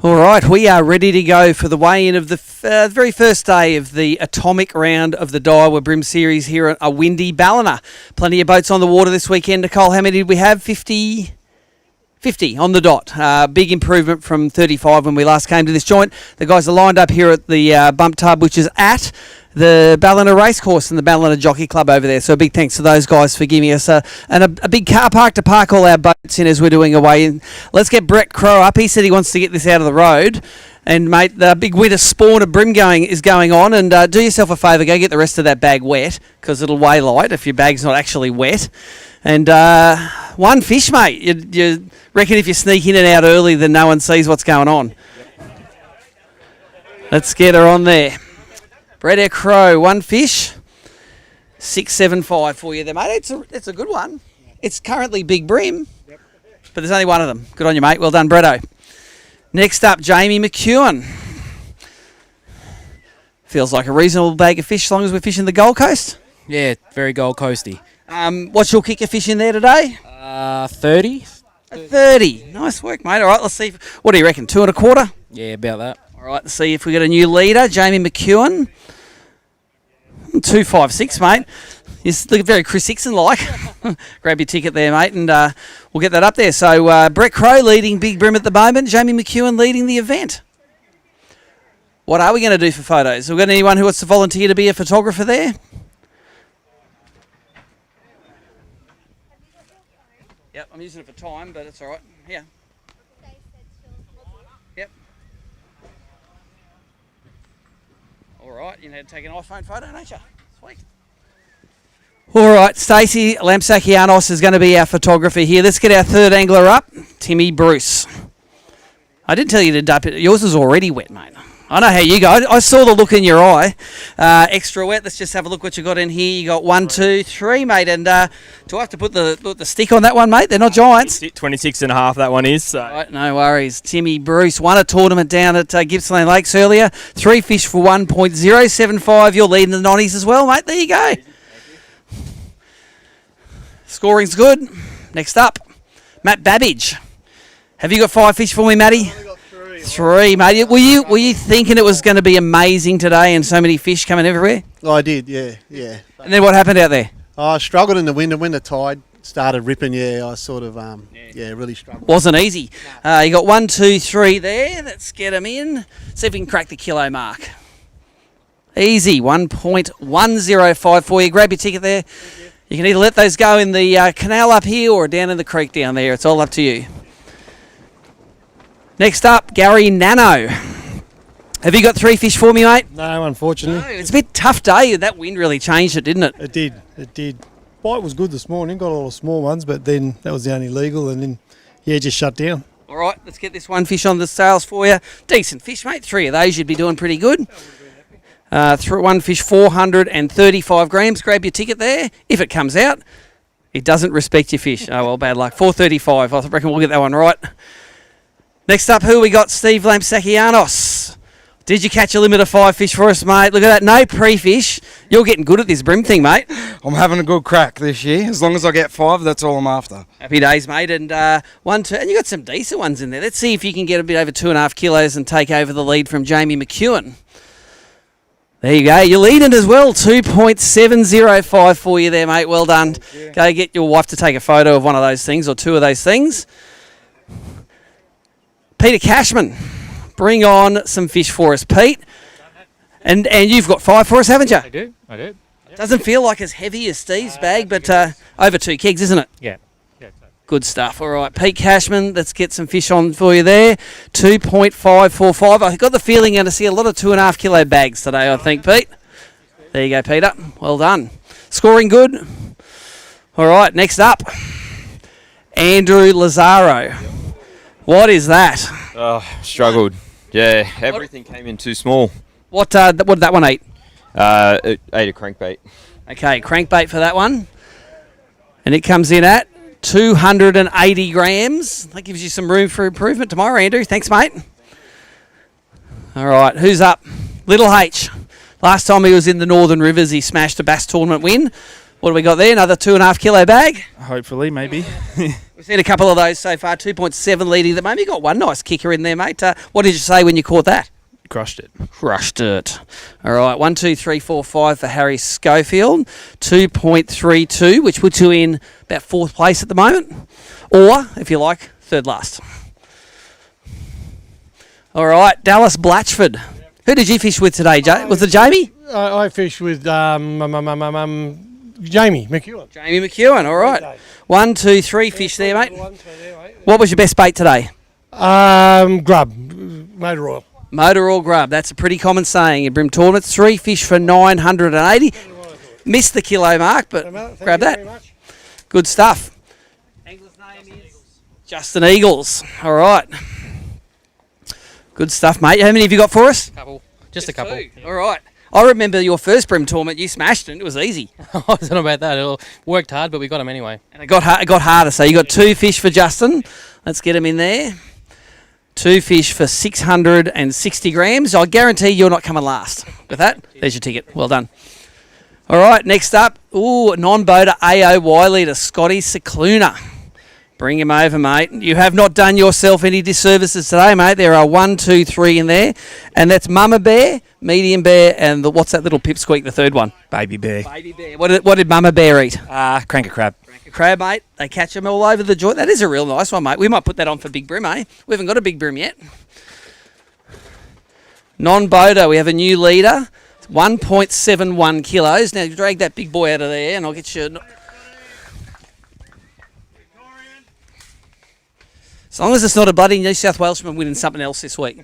All right, we are ready to go for the weigh-in of the very first day of the atomic round of the Daiwa BREAM Series here at a windy Ballina. Plenty of boats on the water this weekend. Nicole, how many did we have? 50 on the dot. Big improvement from 35 when we last came to this joint. The guys are lined up here at the bump tub, which is at the Ballina Racecourse and the Ballina Jockey Club over there. So a big thanks to those guys for giving us a big car park to park all our boats in as we're doing away. And let's get Brett Crow up. He said he wants to get this out of the road. And, mate, the big winter spawn of bream is going on. And do yourself a favour, go get the rest of that bag wet because it'll weigh light if your bag's not actually wet. And one fish, mate. You reckon if you sneak in and out early, then no one sees what's going on. Let's get her on there. Brett Crow, one fish, 675 for you there, mate. It's a good one. It's currently big bream, but there's only one of them. Good on you, mate. Well done, Bretto. Next up, Jamie McEwen. Feels like a reasonable bag of fish as long as we're fishing the Gold Coast. Yeah, very Gold Coasty. What's your kicker fish in there today? 30. 30. Nice work, mate. All right, let's see. What do you reckon, 2 1/4? Yeah, about that. All right, let's see if we got a new leader, Jamie McEwen. 256, mate. You look very Chris Hickson-like. Grab your ticket there, mate, and we'll get that up there. So Brett Crow leading Big Bream at the moment. Jamie McEwen leading the event. What are we going to do for photos? Have we got anyone who wants to volunteer to be a photographer there? Yep, I'm using it for time, but it's all right. Yeah. Yep. All right, you know how to take an iPhone photo, don't you? Sweet. All right, Stacey Lampsakianos is going to be our photographer here. Let's get our third angler up, Timmy Bruce. I didn't tell you to dump it. Yours is already wet, mate. I know how you go. I saw the look in your eye. Extra wet. Let's just have a look what you got in here. You got 1, 2, 3, mate. And do I have to put the stick on that one, mate? They're not giants. 26.5 that one is. So. Right, no worries. Timmy Bruce won a tournament down at Gippsland Lakes earlier. 3 fish for 1.075. You're leading the 90s as well, mate. There you go. Scoring's good. Next up, Matt Babbage. Have you got 5 fish for me, Matty? 3, mate. Were you thinking it was going to be amazing today and so many fish coming everywhere? Oh, I did, yeah. And then what happened out there? I struggled in the wind, and when the tide started ripping, I sort of, really struggled. Wasn't easy. You got 1, 2, 3 there. Let's get them in. See if we can crack the kilo mark. Easy, 1.105 for you. Grab your ticket there. You can either let those go in the canal up here or down in the creek down there. It's all up to you. Next up, Gary Nano. Have you got 3 fish for me, mate? No, unfortunately. No, it's a bit tough day. That wind really changed it, didn't it? It did. Bite was good this morning. Got a lot of small ones, but then that was the only legal, and then, just shut down. All right, let's get this one fish on the scales for you. Decent fish, mate. 3 of those, you'd be doing pretty good. One fish, 435 grams. Grab your ticket there. If it comes out, it doesn't respect your fish. Oh, well, bad luck. 435. I reckon we'll get that one right. Next up, who we got? Steve Lampsakianos. Did you catch a limit of 5 fish for us, mate? Look at that. No pre-fish. You're getting good at this bream thing, mate. I'm having a good crack this year. As long as I get 5, that's all I'm after. Happy days, mate. And 1, 2, and you got some decent ones in there. Let's see if you can get a bit over 2.5 kilos and take over the lead from Jamie McEwen. There you go. You're leading as well. 2.705 for you there, mate. Well done. Go get your wife to take a photo of one of those things or 2 of those things. Peter Cashman, bring on some fish for us, Pete. And you've got 5 for us, haven't you? I do. Doesn't feel like as heavy as Steve's bag, but over 2 kegs, isn't it? Yeah. Good stuff. All right, Pete Cashman, let's get some fish on for you there. 2.545. I've got the feeling you're going to see a lot of 2.5 kilo bags today, I think, Pete. There you go, Peter. Well done. Scoring good. All right, next up, Andrew Lazaro. What is that? Oh, struggled. Yeah, everything came in too small. What did that one eat? It ate a crankbait. Okay, crankbait for that one. And it comes in at 280 grams. That gives you some room for improvement tomorrow, Andrew. Thanks, mate. All right, who's up? Little H. Last time he was in the Northern Rivers, he smashed a bass tournament win. What do we got there? Another 2.5 kilo bag. Hopefully, maybe. We've seen a couple of those so far. 2.7 leading the moment. You got one nice kicker in there, mate. What did you say when you caught that? Crushed it. Crushed it. All right, 1, 2, 3, 4, 5 for Harry Schofield. 2.32, which puts you in about 4th place at the moment. Or, if you like, 3rd last. All right, Dallas Blatchford. Who did you fish with today, Was it Jamie? I fished with Jamie McEwen. Jamie McEwen, all right. 1, 2, 3 fish there, mate. What was your best bait today? Grub, motor oil. Motor oil grub. That's a pretty common saying in Brim tournaments. 3 fish for 980. Missed the kilo mark, but grab that. Good stuff. Angler's name is Justin Eagles. All right. Good stuff, mate. How many have you got for us? Just a couple. 2. All right. I remember your first Brim tournament. You smashed it. It was easy. I don't know about that. It worked hard, but we got them anyway. And it got harder. So you got 2 fish for Justin. Let's get him in there. 2 fish for 660 grams. I guarantee you're not coming last. With that, there's your ticket. Well done. All right, next up, non-boater AOY leader, Scotty Cicluna. Bring him over, mate. You have not done yourself any disservices today, mate. There are 1, 2, 3 in there. And that's Mama Bear, Medium Bear, and what's that little pipsqueak, the third one? Baby bear. Baby Bear. What did Mama Bear eat? Crank a crab. Crab, mate. They catch them all over the joint. That is a real nice one, mate. We might put that on for Big Brim, eh? We haven't got a Big Brim yet. Non-boater, we have a new leader. 1.71 kilos. Now, drag that big boy out of there and I'll get you... As long as it's not a bloody New South Welshman winning something else this week.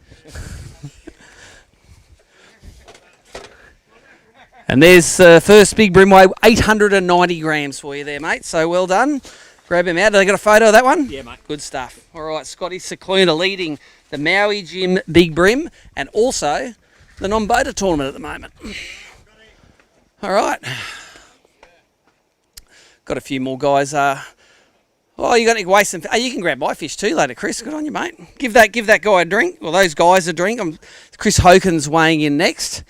And there's first Big Brim weigh 890 grams for you there, mate. So well done. Grab him out. Have they got a photo of that one? Yeah, mate. Good stuff. All right, Scotty Cicluna leading the Maui Gym Big Brim and also the non-boater tournament at the moment. All right. Got a few more guys. You got to waste some. You can grab my fish too later, Chris. Good on you, mate. Give that guy a drink. Well, those guys a drink. Chris Hoken's weighing in next.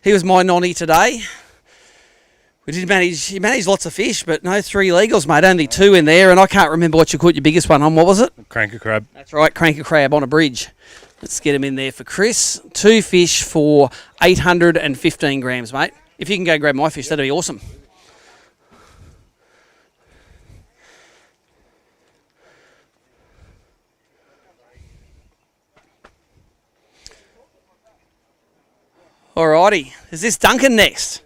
He was my nonny today. He managed lots of fish, but no 3 legals, mate. Only 2 in there, and I can't remember what you caught your biggest one on. What was it? Crank a crab. That's right, crank a crab on a bridge. Let's get him in there for Chris. 2 fish for 815 grams, mate. If you can go grab my fish, that'd be awesome. Alrighty, is this Duncan next?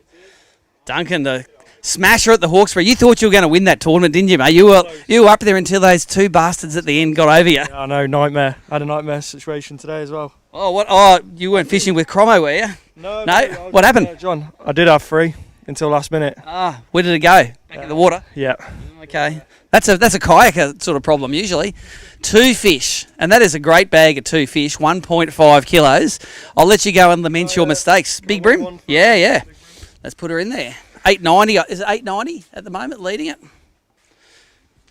Duncan, the smasher at the Hawkesbury. You thought you were going to win that tournament, didn't you, mate? You were up there until those 2 bastards at the end got over you. I know, nightmare. I had a nightmare situation today as well. Oh, what? Oh, you weren't fishing with Cromo, were you? No. What happened? John, I did have 3 until last minute. Where did it go? Back in the water? Yeah. Okay. That's a kayaker sort of problem usually. 2 fish, and that is a great bag of 2 fish, 1.5 kilos. I'll let you go and lament your mistakes. Big Brim? Yeah. Let's put her in there. 890. Is it 890 at the moment, leading it?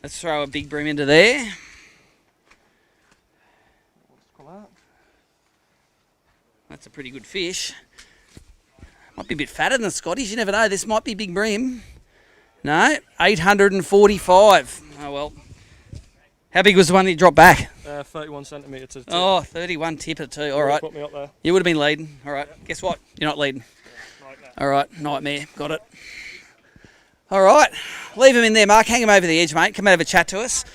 Let's throw a Big Brim into there. That's a pretty good fish. Might be a bit fatter than the Scotties. You never know. This might be Big Brim. No, 845. Oh, well. How big was the one that you dropped back? 31 centimetre to 2. Oh, 31 tipper too. All right. Put me up there. You would have been leading. All right. Guess what? You're not leading. All right. Nightmare. Got it. All right. Leave him in there, Mark. Hang him over the edge, mate. Come over, chat to us.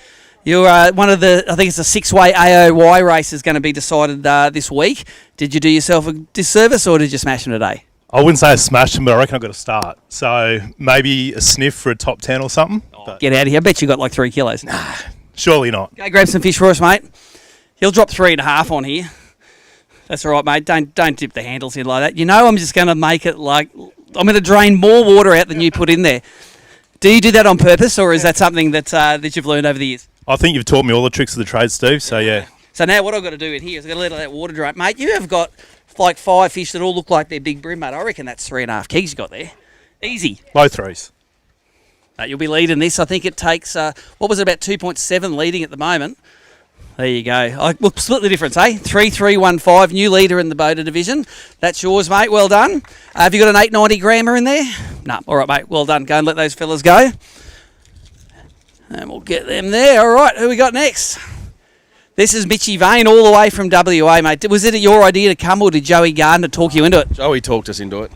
You're one of the, I think it's a 6-way AOY race is going to be decided this week. Did you do yourself a disservice or did you smash him today? I wouldn't say I smashed him, but I reckon I've got to start. So maybe a sniff for a top 10 or something. Oh, get out of here. I bet you got like 3 kilos. Nah, surely not. Go grab some fish for us, mate. He'll drop 3.5 on here. That's all right, mate. Don't dip the handles in like that. You know I'm just going to make it like... I'm going to drain more water out than you put in there. Do you do that on purpose, or is that something that that you've learned over the years? I think you've taught me all the tricks of the trade, Steve, so yeah. So now what I've got to do in here is I've got to let that water drain. Mate, you have got like 5 fish that all look like they're Big Brim, mate. I reckon that's 3.5 kegs you got there. Easy. Low 3s. You'll be leading this. I think it takes, what was it, about 2.7 leading at the moment. There you go. We'll split the difference, eh? 3-3-1-5, new leader in the Boda division. That's yours, mate. Well done. Have you got an 890 grammer in there? No. All right, mate. Well done. Go and let those fellas go. And we'll get them there. All right, who we got next? This is Mitchy Vane all the way from WA, mate. Was it your idea to come, or did Joey Gardner talk you into it? Joey talked us into it.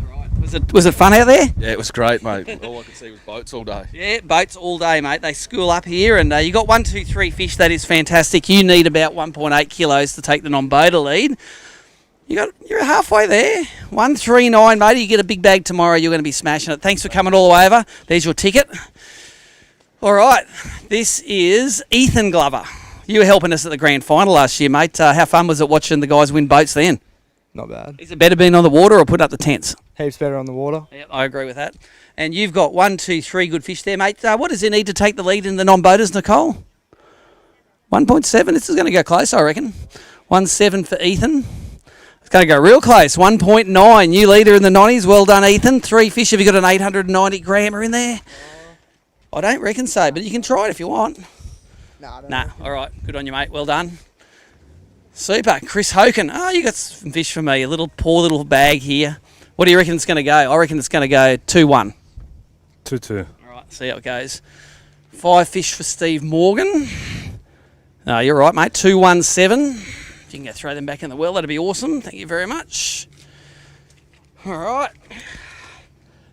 Was it fun out there? Yeah, it was great, mate. All I could see was boats all day. Yeah, boats all day, mate. They school up here, and you got 1, 2, 3 fish. That is fantastic. You need about 1.8 kilos to take the non-Boda lead. You're halfway there. 139, mate. You get a big bag tomorrow. You're going to be smashing it. Thanks for coming all the way over. There's your ticket. All right, this is Ethan Glover. You were helping us at the grand final last year, mate. How fun was it watching the guys win boats then? Not bad. Is it better being on the water or putting up the tents? Heaps better on the water. Yep, I agree with that. And you've got 1, 2, 3 good fish there, mate. What does it need to take the lead in the non-boaters, Nicole? 1.7. This is going to go close, I reckon. 1.7 for Ethan. It's going to go real close. 1.9. New leader in the 90s. Well done, Ethan. 3 fish. Have you got an 890 grammer in there? I don't reckon so, but you can try it if you want. Nah. All right. Good on you, mate. Well done. Super. Chris Hoken. Oh, you got some fish for me. A poor little bag here. What do you reckon it's going to go? I reckon it's going to go 2-1. 2-2. All right, see how it goes. 5 fish for Steve Morgan. No, you're right, mate. 217. If you can go throw them back in the well, that'd be awesome. Thank you very much. All right.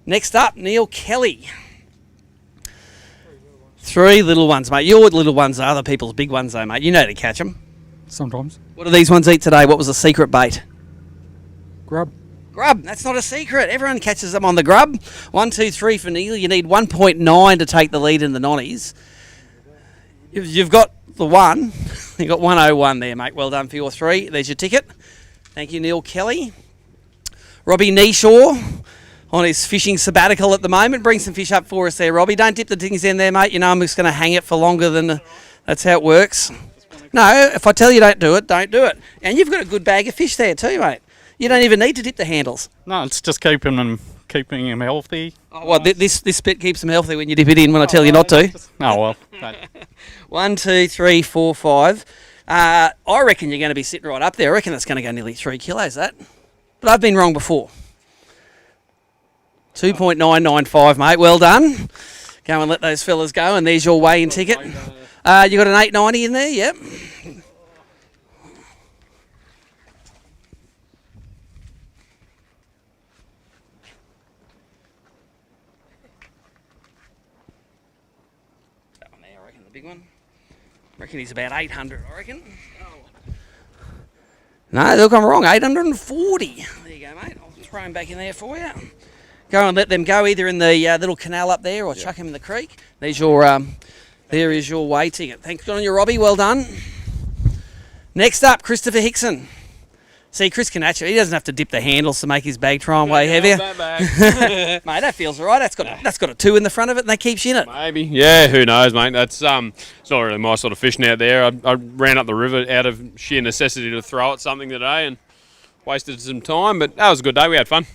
Next up, Neil Kelly. 3 little ones, mate. Your little ones are other people's big ones, though, mate. You know to catch them. Sometimes. What do these ones eat today? What was the secret bait? Grub. Grub. That's not a secret. Everyone catches them on the grub. 1, 2, 3 for Neil. You need 1.9 to take the lead in the nonnies. You've got the 1. You've got 101 there, mate. Well done for your 3. There's your ticket. Thank you, Neil Kelly. Robbie Neeshaw on his fishing sabbatical at the moment. Bring some fish up for us there, Robbie. Don't dip the things in there, mate. You know I'm just going to hang it for longer than... That's how it works. No, if I tell you don't do it, don't do it. And you've got a good bag of fish there too, mate. You don't even need to dip the handles. No, it's just keeping them healthy. Oh, well, this bit keeps them healthy when you dip it in when I tell you not to. Oh, well. 1, 2, 3, 4, 5. I reckon you're going to be sitting right up there. I reckon that's going to go nearly 3 kilos, that. But I've been wrong before. 2.995, mate. Well done. Go and let those fellas go, and there's your weigh-in ticket. You got an 890 in there? Yep. That one there, I reckon, the big one. I reckon he's about 800, I reckon. No, look, I'm wrong. 840. There you go, mate. I'll throw him back in there for you. Go and let them go either in the little canal up there or chuck him in the creek. There's your, there is your weigh ticket. Thanks on you, Robbie. Well done. Next up, Christopher Hickson. See, Chris can actually, he doesn't have to dip the handles to make his bag try and weigh heavier. Mate, that feels all right. That's got a 2 in the front of it, and that keeps you in it. Maybe. Yeah, who knows, mate. That's it's not really my sort of fishing out there. I ran up the river out of sheer necessity to throw at something today and wasted some time, but that was a good day. We had fun.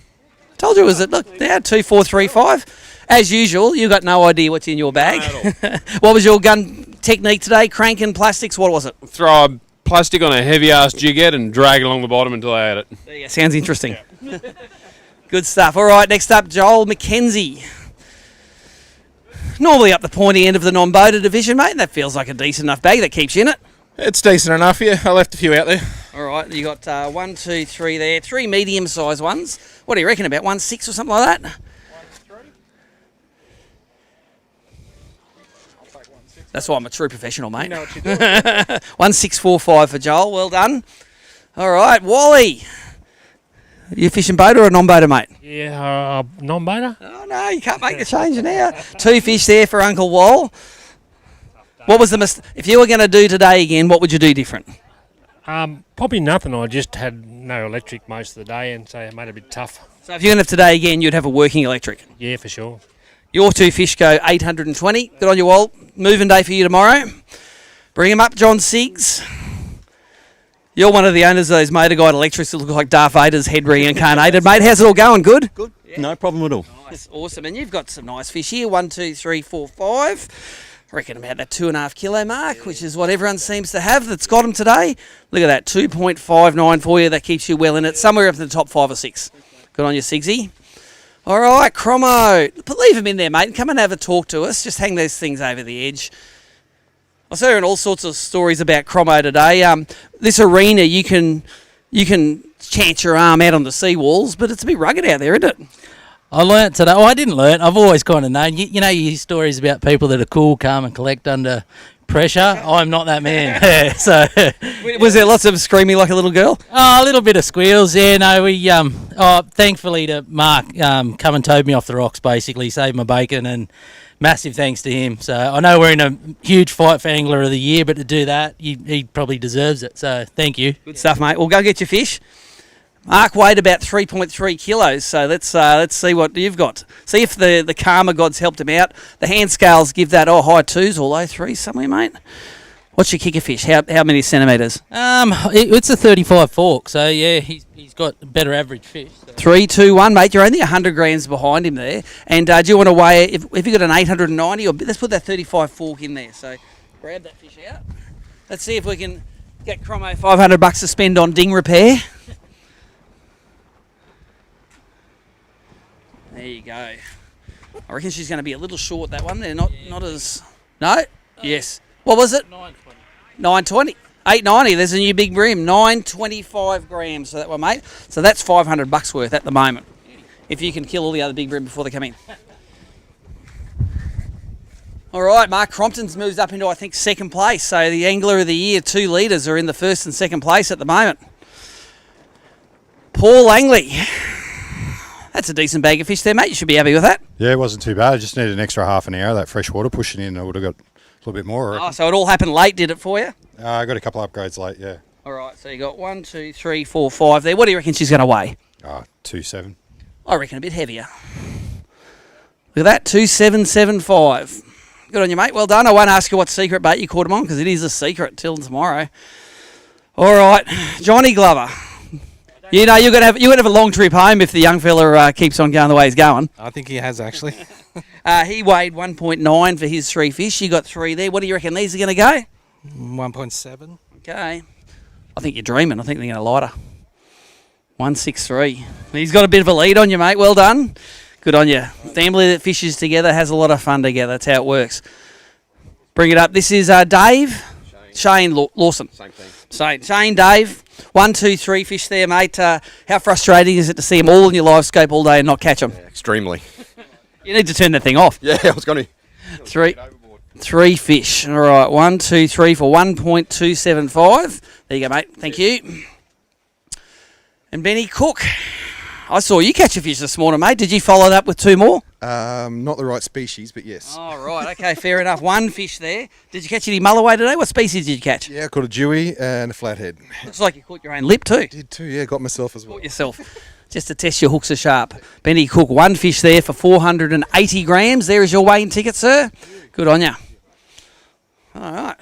Told you it was look, now 2, 4, 3, 5. As usual, you got no idea what's in your bag. What was your gun technique today? Cranking plastics? What was it? Throw a plastic on a heavy ass jig head and drag it along the bottom until I ate it. There you go. Sounds interesting. Good stuff. All right, next up, Joel McKenzie. Normally up the pointy end of the non-boater division, mate. That feels like a decent enough bag that keeps you in it. It's decent enough, yeah. I left a few out there. All right, you got 1, 2, 3 there. 3 medium-sized ones. What do you reckon, about 1.6 or something like that? 1.3. That's why I'm a true professional, mate. You know what you're doing. 1.645 for Joel. Well done. All right, Wally. You fishing boater or non-boater, mate? Yeah, non-boater. Oh, no, you can't make the change now. 2 fish there for Uncle Wall. What was the if you were going to do today again, what would you do different? Probably nothing. I just had no electric most of the day, and so it made it a bit tough. So if you're going to have today again, you'd have a working electric? Yeah, for sure. Your 2 fish go 820. Good on you, Walt. Moving day for you tomorrow. Bring him up, John Siggs. You're one of the owners of those motor guide electrics that look like Darth Vader's head reincarnated, mate. How's it all going? Good? Good. Yeah. No problem at all. Nice. Awesome. And you've got some nice fish here. 1, 2, 3, 4, 5. I reckon about that 2.5 kilo mark, which is what everyone seems to have that's got them today. Look at that, 2.59 for you. That keeps you well in it, somewhere up in the top 5 or 6. Good on you, Sigsy. All right, Cromo, leave them in there, mate, and come and have a talk to us. Just hang those things over the edge. I was hearing all sorts of stories about Cromo today. This arena, you can chance your arm out on the seawalls, but it's a bit rugged out there, isn't it? I learnt today. Oh, I didn't learn. I've always kind of known. You know, you hear stories about people that are cool, calm, and collect under pressure. I'm not that man. Yeah, so was there lots of screaming like a little girl? Oh, a little bit of squeals. Yeah, no, we thankfully to Mark come and towed me off the rocks. Basically, saved my bacon, and massive thanks to him. So I know we're in a huge fight for Angler of the Year, but to do that, he probably deserves it. So thank you. Good stuff, mate. Well, go get your fish. Mark weighed about 3.3 kilos, so let's see what you've got. See if the karma gods helped him out. The hand scales give that high 2s or low 3s somewhere, mate. What's your kicker fish? How many centimetres? It's a 35 fork, so yeah, he's got a better average fish. So. 3, 2, 1, mate. You're only 100 grams behind him there. And do you want to weigh it? If you got an 890, or let's put that 35 fork in there. So grab that fish out. Let's see if we can get Cromo $500 to spend on ding repair. There you go. I reckon she's going to be a little short, that one. They're not as... No? Yes. What was it? 920. 920. 890. There's a new big brim. 925 grams for that one, mate. So that's $500 worth at the moment. If you can kill all the other big brim before they come in. All right, Mark Crompton's moved up into, I think, second place. So the Angler of the Year 2 leaders are in the first and second place at the moment. Paul Langley. That's a decent bag of fish there, mate. You should be happy with that. Yeah, it wasn't too bad. I just needed an extra half an hour. That fresh water pushing in, I would have got a little bit more. Oh, so it all happened late, did it for you? I got a couple of upgrades late, yeah. All right, so you got 1, 2, 3, 4, 5 there. What do you reckon she's going to weigh? 2.7. I reckon a bit heavier. Look at that, 2.775. Good on you, mate. Well done. I won't ask you what secret bait you caught him on because it is a secret till tomorrow. All right, Johnny Glover. You know you're gonna have a long trip home if the young fella keeps on going the way he's going. I think he has actually. He weighed 1.9 for his 3 fish. You got 3 there. What do you reckon these are going to go? 1.7. Okay. I think you're dreaming. I think they're going to lighter. 163. He's got a bit of a lead on you, mate. Well done. Good on you. Family that fishes together has a lot of fun together. That's how it works. Bring it up. This is Dave. Shane Lawson. Same thing. Shane, Dave. 1, 2, 3 fish there, mate. How frustrating is it to see them all in your live scope all day and not catch them? Yeah, extremely. You need to turn that thing off. Yeah, I was going to. 3 fish. All right, 1, 2, 3 for 1.275. There you go, mate. Thank you. And Benny Cook. I saw you catch a fish this morning, mate. Did you follow that with 2 more? Not the right species, but yes. Oh, right. Okay, fair enough. 1 fish there. Did you catch any mulloway today? What species did you catch? Yeah, I caught a dewie and a flathead. Looks like you caught your own lip too. Did too, yeah. Got myself as well. Caught yourself. Just to test your hooks are sharp. Benny Cook, 1 fish there for 480 grams. There is your weighing ticket, sir. Good on you. All right.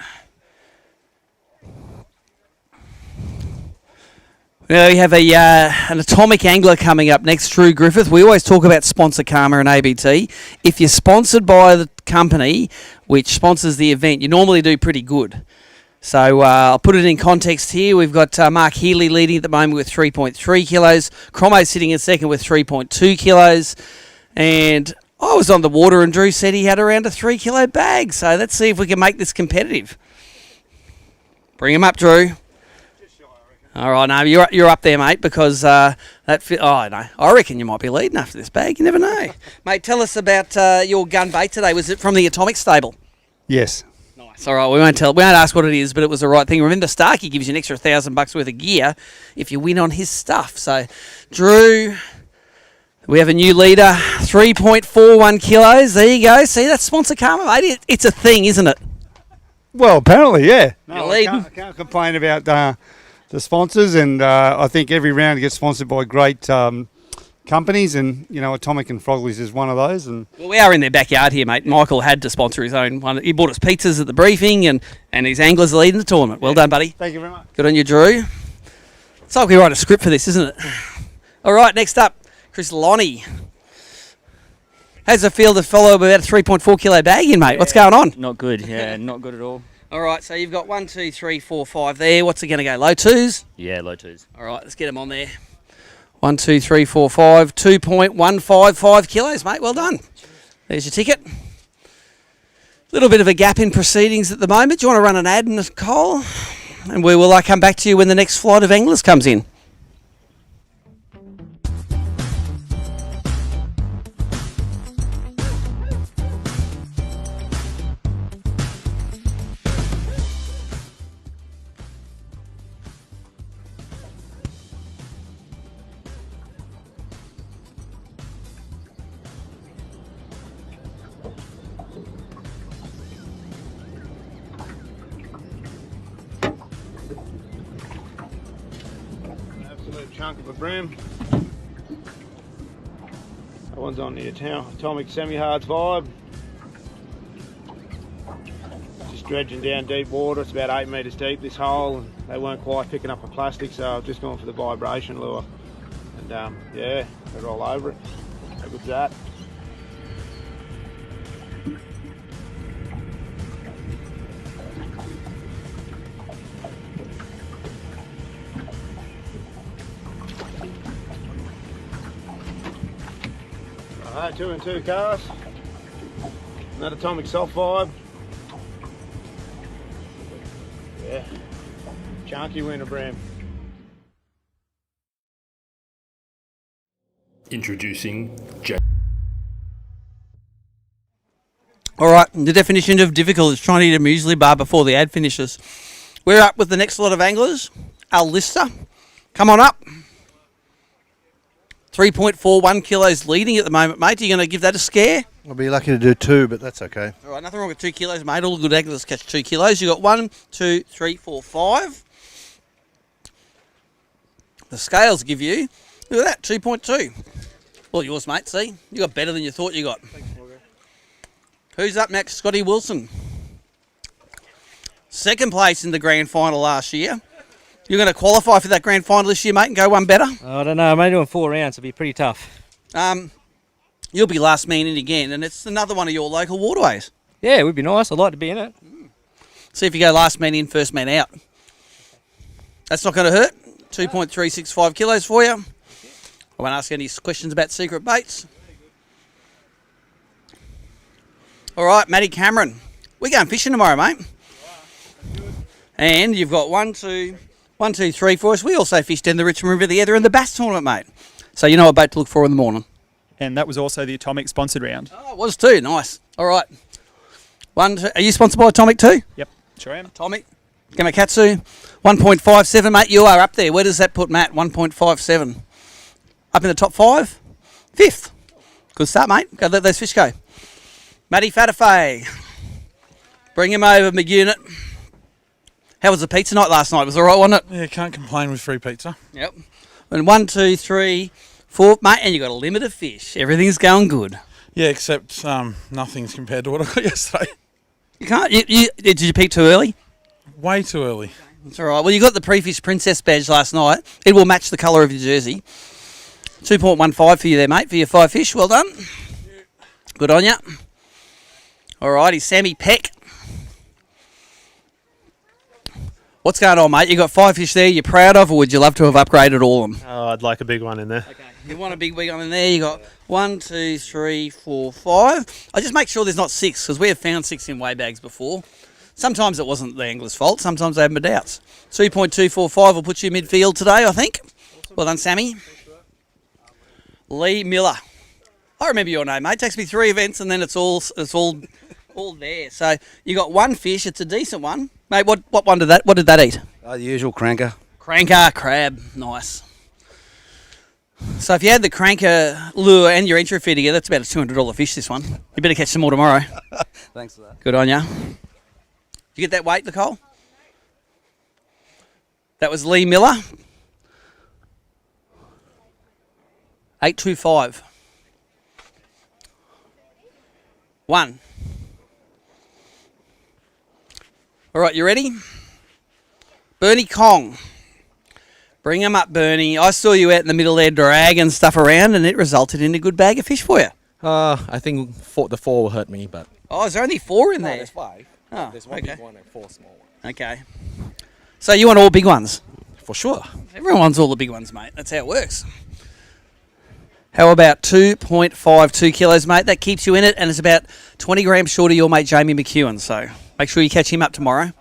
Well, we have an atomic angler coming up next, Drew Griffith. We always talk about sponsor karma and ABT. If you're sponsored by the company which sponsors the event, you normally do pretty good. So I'll put it in context here. We've got Mark Healy leading at the moment with 3.3 kilos. Cromo sitting in second with 3.2 kilos. And I was on the water and Drew said he had around a 3 kilo bag. So let's see if we can make this competitive. Bring him up, Drew. All right, no, you're up there, mate, because no, I reckon you might be leading after this bag. You never know. Mate, tell us about your gun bait today. Was it from the Atomic stable? Yes. Nice. All right, we won't ask what it is, but it was the right thing. Remember, Starkey gives you an extra $1,000 worth of gear if you win on his stuff. So, Drew, we have a new leader, 3.41 kilos. There you go. See, that's sponsor karma, mate. It's a thing, isn't it? Well, apparently, yeah. You're leading. I can't complain about the sponsors, and I think every round gets sponsored by great companies, and you know, Atomic and Frogley's is one of those. And well, we are in their backyard here, mate. Michael had to sponsor his own one. He bought us pizzas at the briefing, and his anglers are leading the tournament. Well done, buddy. Thank you very much. Good on you, Drew. It's like we write a script for this, isn't it? All right, next up, Chris Lonnie. How's it feel to follow about a 3.4 kilo bag in, mate? What's going on? Not good, yeah, not good at all. All right, so you've got 1, 2, 3, 4, 5 there. What's it going to go? Low twos? Yeah, low twos. All right, let's get them on there. 1, 2, 3, 4, 5. 2.155 kilos, mate. Well done. There's your ticket. Little bit of a gap in proceedings at the moment. Do you want to run an ad, Nicole? And we will come back to you when the next flight of anglers comes in. Chunk of a bream. That one's on the atomic semi-hards vibe. Just dredging down deep water. It's about 8 metres deep, this hole, and they weren't quite picking up a plastic, so I've just gone for the vibration lure. And yeah, they're all over it. How good's that? Alright, 2 and 2 cast. And that atomic soft vibe. Yeah. Chunky winner bream. Introducing J. All right, the definition of difficult is trying to eat a muesli bar before the ad finishes. We're up with the next lot of anglers. Al Lister, come on up. 3.41 kilos leading at the moment, mate. Are you going to give that a scare? I'll be lucky to do 2, but that's okay. All right, nothing wrong with 2 kilos, mate. All good anglers catch 2 kilos. You got 1, 2, 3, 4, 5. The scales give you, look at that, 2.2. Well, yours, mate. See, you got better than you thought you got. Thanks, Morgan. Who's up next? Scotty Wilson. Second place in the grand final last year. You're going to qualify for that grand final this year, mate, and go one better? I don't know. I'm only doing 4 rounds. It'll be pretty tough. You'll be last man in again, and it's another one of your local waterways. Yeah, it would be nice. I'd like to be in it. See if you go last man in, first man out. That's not going to hurt. 2.365 kilos for you. I won't ask any questions about secret baits. All right, Matty Cameron. We're going fishing tomorrow, mate. And you've got 1, 2, 3 for us. We also fished in the Richmond River together in the bass tournament, mate. So you know what boat to look for in the morning. And that was also the Atomic sponsored round. Oh, it was too. Nice. All right. 1, 2, are you sponsored by Atomic too? Yep, sure am. Atomic. Gamakatsu. 1.57, mate. You are up there. Where does that put Matt? 1.57. Up in the top 5? 5th. Good start, mate. Go let those fish go. Matty Fatafay. Bring him over, McUnit. How was the pizza night last night? Was it all right, wasn't it? Yeah, can't complain with free pizza. Yep. And 1, 2, 3, 4, mate, and you got a limit of fish. Everything's going good. Yeah, except nothing's compared to what I got yesterday. You can't. Did you peak too early? Way too early. That's all right. Well, you got the pre-fish princess badge last night. It will match the colour of your jersey. 2.15 for you there, mate, for your 5 fish. Well done. Good on you. All righty, Sammy Peck. What's going on, mate? You got 5 fish there you're proud of, or would you love to have upgraded all of them? Oh, I'd like a big one in there. Okay. You want a big one in there. You got 1, 2, 3, 4, 5. I just make sure there's not 6, because we have found 6 in weigh bags before. Sometimes it wasn't the angler's fault. Sometimes they have my doubts. 2.245 will put you midfield today, I think. Awesome. Well done, Sammy. Lee Miller. I remember your name, mate. It takes me 3 events and then it's all there. So you got 1 fish. It's a decent one, mate. What one did that? What did that eat? The usual cranker. Cranker crab. Nice. So if you had the cranker lure and your entry fee together, that's about a $200 fish. This one. You better catch some more tomorrow. Thanks for that. Good on ya. Did you get that weight, Nicole? That was Lee Miller. 825. 1. All right, you ready? Bernie Kong. Bring him up, Bernie. I saw you out in the middle there dragging stuff around, and it resulted in a good bag of fish for you. I think the 4 will hurt me, but... Oh, is there only 4 in there? There's 5. Oh, There's one okay. big one and 4 small ones. Okay. So you want all big ones? For sure. Everyone wants all the big ones, mate. That's how it works. How about 2.52 kilos, mate? That keeps you in it, and it's about 20 grams short of your mate Jamie McEwen. So make sure you catch him up tomorrow.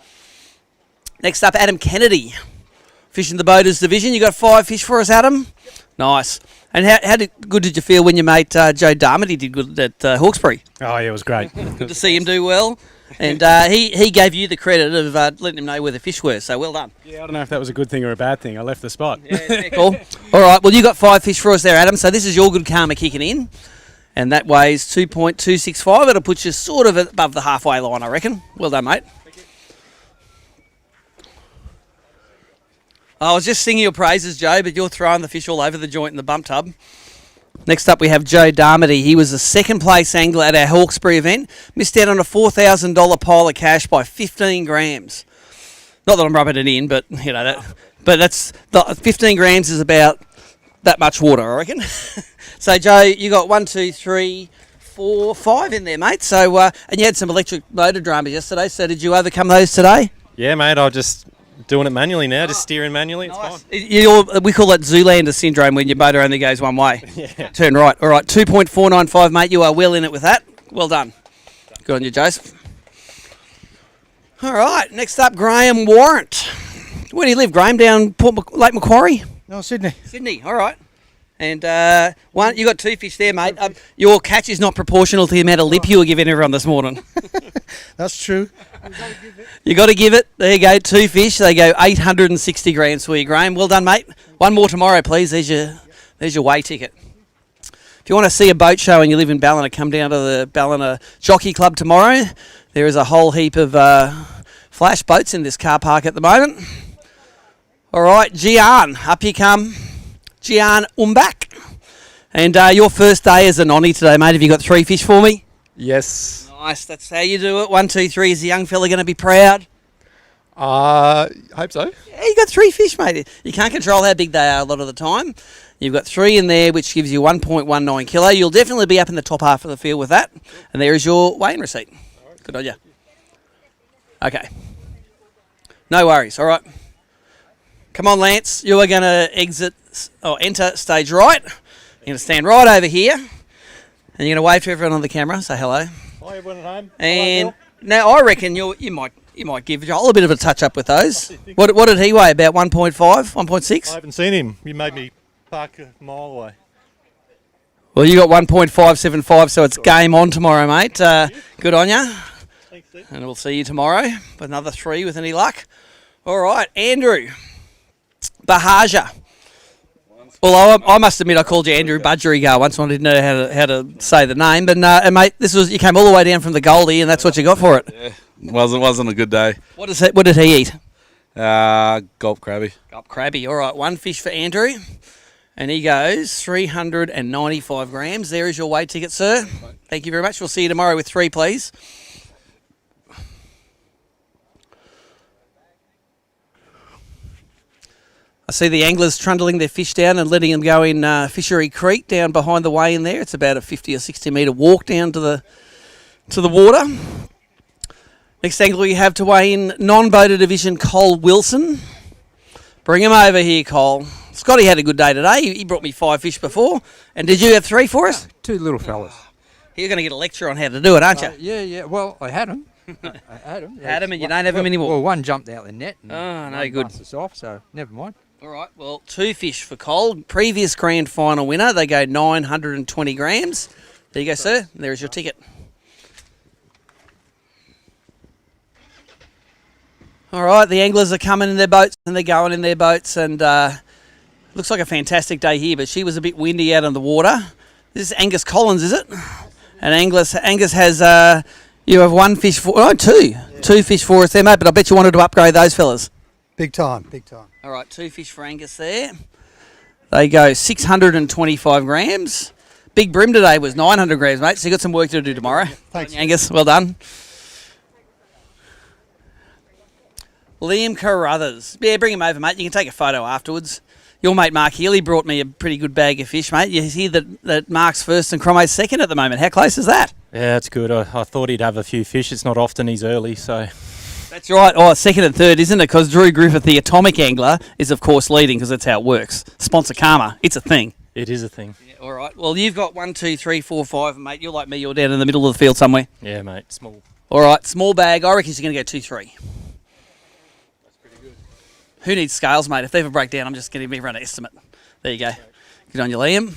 Next up, Adam Kennedy. Fishing the Boaters division. You got 5 fish for us, Adam? Yep. Nice. And how good did you feel when your mate Joe Darmody did good at Hawkesbury? Oh, yeah, it was great. Good to see him do well. And he gave you the credit of letting him know where the fish were, so well done. Yeah, I don't know if that was a good thing or a bad thing. I left the spot. Yeah, cool. All right, well, you got 5 fish for us there, Adam, so this is your good karma kicking in. And that weighs 2.265. It'll put you sort of above the halfway line, I reckon. Well done, mate. I was just singing your praises, Joe, but you're throwing the fish all over the joint in the bump tub. Next up, we have Joe Darmody. He was the second place angler at our Hawkesbury event. Missed out on a $4,000 pile of cash by 15 grams. Not that I'm rubbing it in, but you know that's 15 grams is about that much water, I reckon. So, Joe, you got 1, 2, 3, 4, 5 in there, mate. So, and you had some electric motor dramas yesterday. So, did you overcome those today? Yeah, mate, I'll just... doing it manually now, just steering manually. It's fine. We call that Zoolander syndrome when your motor only goes one way. Yeah. Turn right. All right, 2.495, mate. You are well in it with that. Well done. Good on you, Joseph. All right, next up, Graham Warrant. Where do you live, Graham? Down Lake Macquarie? No, Sydney. Sydney, all right. And you got 2 fish there, mate. Your catch is not proportional to the amount of lip you were giving everyone this morning. That's true. You got to give it. There you go, 2 fish. They go 860 grams for you, Graham. Well done, mate. One more tomorrow, please. There's your way ticket. If you want to see a boat show and you live in Ballina, come down to the Ballina Jockey Club tomorrow. There is a whole heap of flash boats in this car park at the moment. All right, Gian, up you come. Gian Umbak. And your first day as a nonny today, mate. Have you got 3 fish for me? Yes. Nice, that's how you do it. 1, 2, 3. Is the young fella going to be proud? Hope so. Yeah, you got 3 fish, mate. You can't control how big they are a lot of the time. You've got 3 in there, which gives you 1.19 kilo. You'll definitely be up in the top half of the field with that. And there is your weighing receipt. Good on you. Okay. No worries. All right. Come on, Lance. You are going to enter stage right. You're going to stand right over here. And you're going to wave to everyone on the camera. Say hello. Hi, everyone at home. And now I reckon you might give Joel a bit of a touch up with those. What did he weigh? About 1.5, 1.6? I haven't seen him. You made me park a mile away. Well, you got 1.575, so it's game on tomorrow, mate. Good on you. Thanks, Steve. And we'll see you tomorrow with another 3 with any luck. All right, Andrew Bahaja. Well, I must admit I called you Andrew Budgerigar once when I didn't know how to say the name. But mate, you came all the way down from the Goldie, and that's what you got for it. Yeah, wasn't a good day. What did he eat? Gulp crabby. Gulp crabby. All right, 1 fish for Andrew, and he goes 395 grams. There is your weight ticket, sir. Thank you very much. We'll see you tomorrow with 3, please. I see the anglers trundling their fish down and letting them go in Fishery Creek down behind the way in there. It's about a 50 or 60 metre walk down to the water. Next angler we have to weigh in non-boater division, Cole Wilson. Bring him over here, Cole. Scotty had a good day today. He brought me 5 fish before. And did you have 3 for us? 2 little fellas. You're going to get a lecture on how to do it, aren't you? Yeah. Well, I had them. Had them and you don't have them anymore? Well, one jumped out the net. And no good. Bust us off, so never mind. All right, well, 2 fish for Cole. Previous grand final winner. They go 920 grams. There you go, sir. There's your ticket. All right, the anglers are coming in their boats and they're going in their boats. And looks like a fantastic day here, but she was a bit windy out on the water. This is Angus Collins, is it? And Angus has, you have 1 fish for, 2. 2 fish for us there, mate, but I bet you wanted to upgrade those fellas. Big time, big time. All right, 2 fish for Angus there. They go 625 grams. Big bream today was 900 grams, mate, so you got some work to do tomorrow. Thanks, Angus. Well done. Liam Carruthers. Yeah, bring him over, mate. You can take a photo afterwards. Your mate Mark Healy brought me a pretty good bag of fish, mate. You hear that Mark's first and Crome's second at the moment. How close is that? Yeah, that's good. I thought he'd have a few fish. It's not often he's early, so... That's right. Oh, second and third, isn't it? Because Drew Griffith, the atomic angler, is of course leading because that's how it works. Sponsor Karma. It's a thing. It is a thing. Yeah, all right. Well, you've got 1, 2, 3, 4, 5, mate. You're like me. You're down in the middle of the field somewhere. Yeah, mate. Small. All right. Small bag. I reckon you're going to go 2, 3. That's pretty good. Who needs scales, mate? If they ever break down, I'm just going to give everyone an estimate. There you go. Good on you, Liam.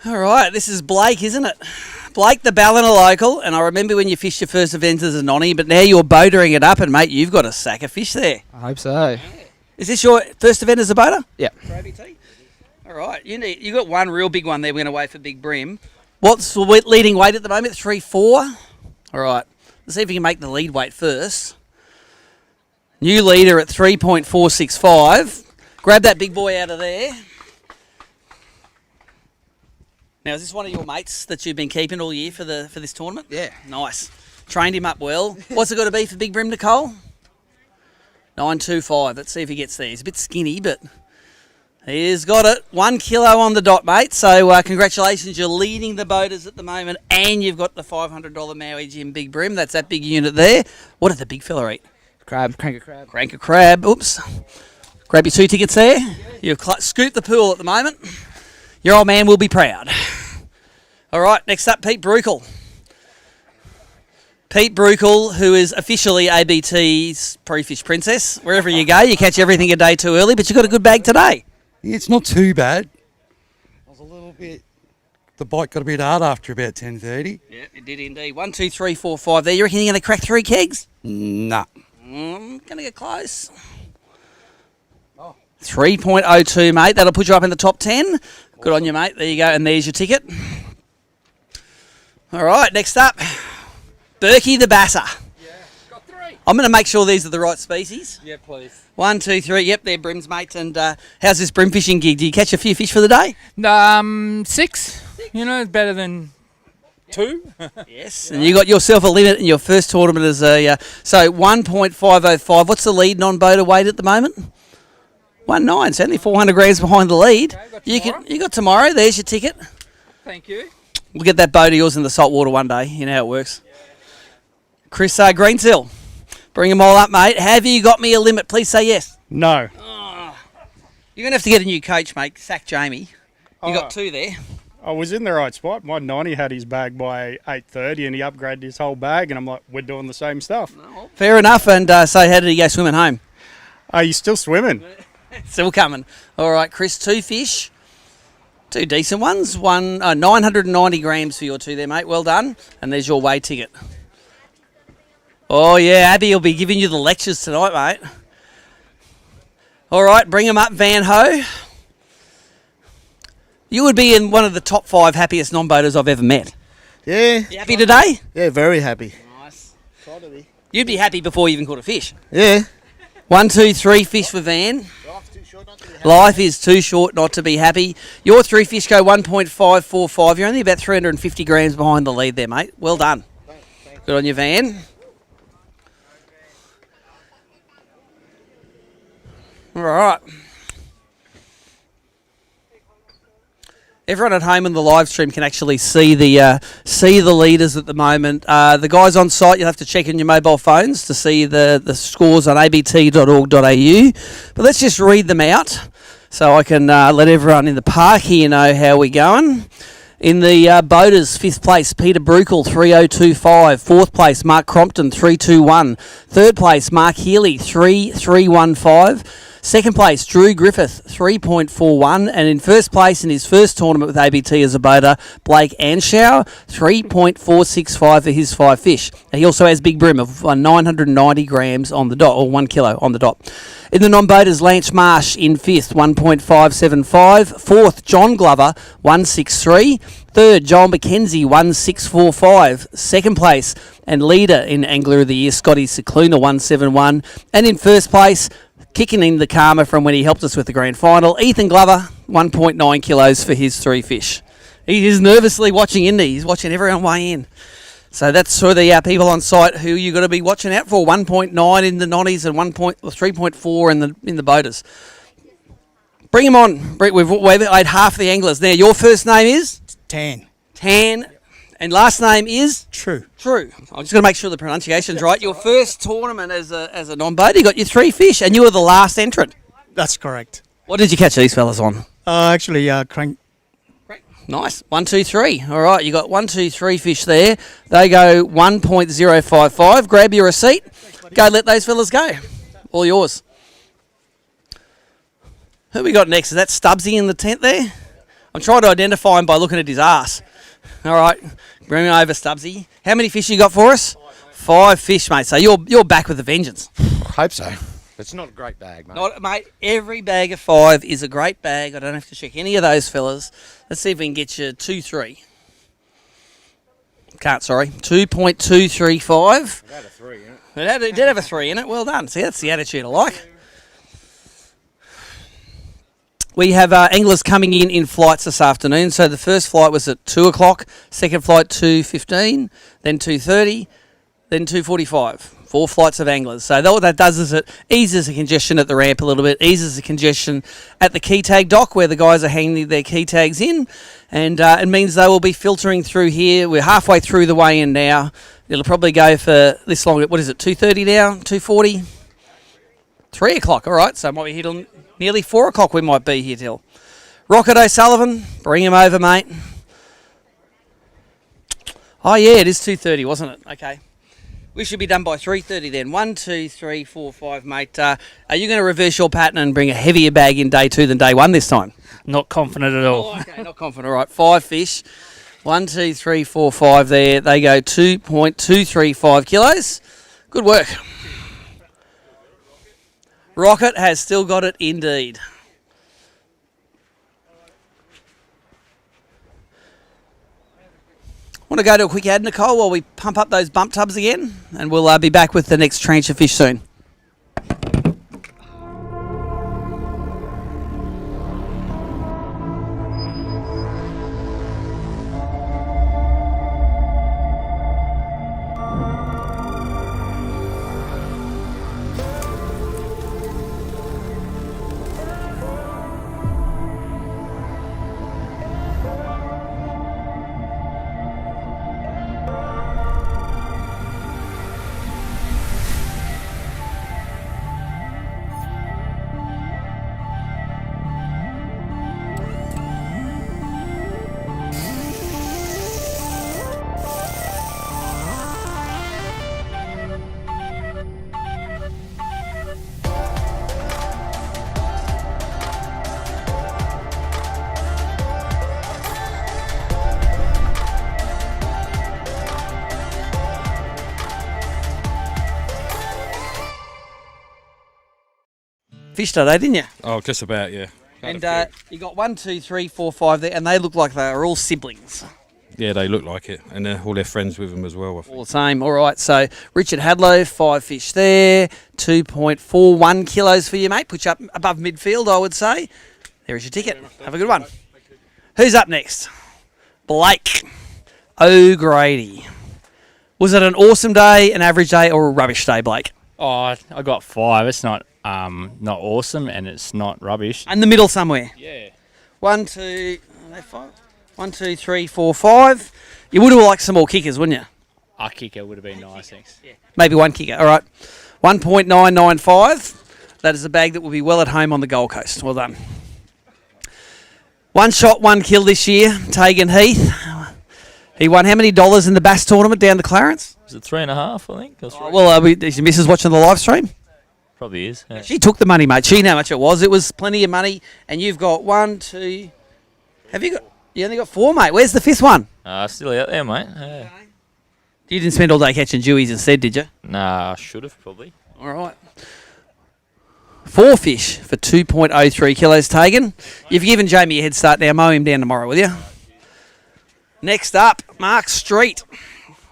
All right. This is Blake, isn't it? Blake, the Ballina local, and I remember when you fished your first event as a nonny, but now you're boatering it up, and mate, you've got a sack of fish there. I hope so. Is this your first event as a boater? Yeah. All right, you got one real big one there. We're going to wait for Big Brim. What's the leading weight at the moment? 3-4. All right, let's see if we can make the lead weight first. New leader at 3.465. Grab that big boy out of there. Now, is this one of your mates that you've been keeping all year for this tournament? Yeah. Nice. Trained him up well. What's it got to be for Big Brim, Nicole? 9.25. Let's see if he gets there. He's a bit skinny, but he's got it. 1 kilo on the dot, mate. So congratulations. You're leading the boaters at the moment, and you've got the $500 Maui Jim Big Brim. That's that big unit there. What did the big fella eat? Crab, crank a crab. Crank a crab. Oops. Grab your 2 tickets there. You've scooped the pool at the moment. Your old man will be proud. All right, next up, Pete Brukel. Pete Brukel, who is officially ABT's pre-fish princess. Wherever you go, you catch everything a day too early, but you got a good bag today. Yeah, it's not too bad. I was a little bit... The bite got a bit hard after about 10:30. Yeah, it did indeed. 1, 2, 3, 4, 5 there. You reckon you're going to crack 3 kegs? Nah. Going to get close. 3.02, mate. That'll put you up in the top 10. Good on you, mate. There you go, and there's your ticket. All right, next up, Berkey the Basser. Yeah, got 3. I'm going to make sure these are the right species. Yeah, please. 1, 2, 3. Yep, they're brims, mate. And how's this brim fishing gig? Do you catch a few fish for the day? 6. You know, it's better than 2. Yes, and you got yourself a limit in your first tournament as a... so 1.505. What's the lead non-boater weight at the moment? 1.9. So only 400 grams behind the lead. Okay, You got tomorrow. There's your ticket. Thank you. We'll get that boat of yours in the salt water one day. You know how it works. Chris Greensill, bring them all up, mate. Have you got me a limit? Please say yes. No. You're going to have to get a new coach, mate. Sack Jamie. You got 2 there. I was in the right spot. My 90 had his bag by 8:30 and he upgraded his whole bag and I'm like, we're doing the same stuff. Fair enough. And so how did he go swimming home? Are you still swimming? Still coming. All right, Chris, 2 fish. 2 decent ones. 990 grams for your 2 there, mate. Well done. And there's your weigh ticket. Oh, yeah, Abby will be giving you the lectures tonight, mate. All right, bring them up, Van Ho. You would be in one of the top 5 happiest non-boaters I've ever met. Yeah. You happy today? Yeah, very happy. Nice. You'd be happy before you even caught a fish. Yeah. 1, 2, 3 fish for Van. Life is too short not to be happy. Your 3 fish go 1.545. You're only about 350 grams behind the lead there, mate. Well done. Good on you, Van. All right. Everyone at home in the live stream can actually see the leaders at the moment. The guys on site, you'll have to check in your mobile phones to see the scores on abt.org.au. But let's just read them out so I can let everyone in the park here know how we're going. In the boaters, 5th place, Peter Brukel, 3.025. 4th place, Mark Crompton, 3.21. 3rd place, Mark Healy, 3.315. 2nd place, Drew Griffith, 3.41. And in 1st place in his first tournament with ABT as a boater, Blake Anshow, 3.465 for his 5 fish. And he also has Big Brim of 990 grams on the dot, or 1 kilo on the dot. In the non-boaters, Lance Marsh in 5th, 1.575. 4th, John Glover, 163. 3rd, Joel McKenzie, 1645. 2nd place and leader in Angler of the Year, Scotty Cicluna, 171. And in 1st place, kicking in the karma from when he helped us with the grand final, Ethan Glover, 1.9 kilos for his 3 fish. He is nervously watching Indy. He's watching everyone weigh in. So that's for the people on site who you've got to be watching out for. 1.9 in the nonnies and 3.4 in the boaters. Bring him on. We've had half the anglers. Now, your first name is? Tan. Tan. And last name is? True. True. I'm just going to make sure the pronunciation's right. Your first tournament as a non-boater, you got your 3 fish, and you were the last entrant. That's correct. What did you catch these fellas on? Actually, crank. Nice. 1, 2, 3. All right, you got 1, 2, 3 fish there. They go 1.055. Grab your receipt. Go let those fellas go. All yours. Who we got next? Is that Stubbsy in the tent there? I'm trying to identify him by looking at his ass. All right, bring me over, Stubbsy. How many fish you got for us? 5 fish, mate. So you're back with a vengeance. Hope so. It's not a great bag, mate. Mate, every bag of 5 is a great bag. I don't have to check any of those fellas. Let's see if we can get you 2, 3. Can't, sorry. 2.235. It had a 3 in it. It did have a 3 in it. Well done. See, that's the attitude I like. We have anglers coming in flights this afternoon. So the first flight was at 2 o'clock, second flight 2:15, then 2:30, then 2:45. 4 flights of anglers. So what that does is it eases the congestion at the ramp a little bit, eases the congestion at the key tag dock where the guys are hanging their key tags in, and it means they will be filtering through here. We're halfway through the way in now. It'll probably go for this long. What is it, 2:30 now, 2:40? 3 o'clock, all right. So it might be here till nearly 4 o'clock we might be here till. Rocket O'Sullivan, bring him over, mate. Oh, yeah, it is 2:30, wasn't it? Okay. We should be done by 3:30 then. 1, 2, 3, 4, 5, mate. Are you going to reverse your pattern and bring a heavier bag in day 2 than day 1 this time? Not confident at all. Oh, okay, not confident. All right, 5 fish. 1, 2, 3, 4, 5 there. They go 2.235 kilos. Good work. Rocket has still got it indeed. Want to go to a quick ad, Nicole, while we pump up those bump tubs again? And we'll be back with the next tranche of fish soon. Fished today, didn't you? Oh, just about, yeah. And you got 1, 2, 3, 4, 5 there, and they look like they are all siblings. Yeah, they look like it, and all their friends with them as well. All the same. All right, so Richard Hadlow, 5 fish there, 2.41 kilos for you, mate. Put you up above midfield, I would say. There is your ticket. Have a good one. Who's up next? Blake O'Grady. Was it an awesome day, an average day, or a rubbish day, Blake? Oh, I got 5. It's not awesome, and it's not rubbish. In the middle somewhere. Yeah. 1, 2, 5. 1, 2, 3, 4, 5. You would have liked some more kickers, wouldn't you? A kicker would have been nice, thanks. Yeah. Maybe one kicker. All right. 1.995. That is a bag that will be well at home on the Gold Coast. Well done. 1 shot, 1 kill this year. Tegan Heath. He won how many dollars in the Bass tournament down to Clarence? Was it 3.5, I think? Or 3? Well, is your missus watching the live stream? Probably is. Yeah. She took the money, mate. She knew how much it was. It was plenty of money. And you've got 1, 2. Have you got? You only got 4, mate. Where's the 5th one? Still out there, mate. Yeah. You didn't spend all day catching dewies instead, did you? Nah, I should have probably. All right. 4 fish for 2.03 kilos taken. You've given Jamie a head start now. Mow him down tomorrow, will you? Next up, Mark Street.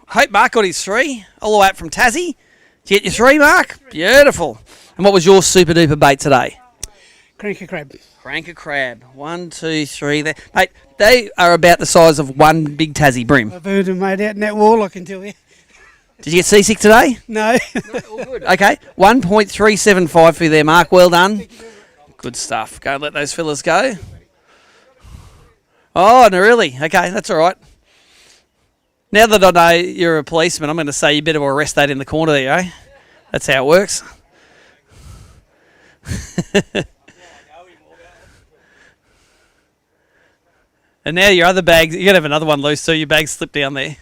Hope Mark got his 3 all the way up from Tassie. Did you get your 3, Mark? Beautiful. And what was your super duper bait today? Cranker crab. Cranker crab. 1, 2, 3 there. Mate, they are about the size of one big Tassie bream. I've heard them made out in that wall, I can tell you. Did you get seasick today? No. No, all good. Okay, 1.375 for you there, Mark. Well done. Good stuff. Go and let those fillers go. Oh, no, really? Okay, that's all right. Now that I know you're a policeman, I'm going to say you better arrest that in the corner there, eh? That's how it works. And now your other bag, you're going to have another one loose, so your bag slipped down there.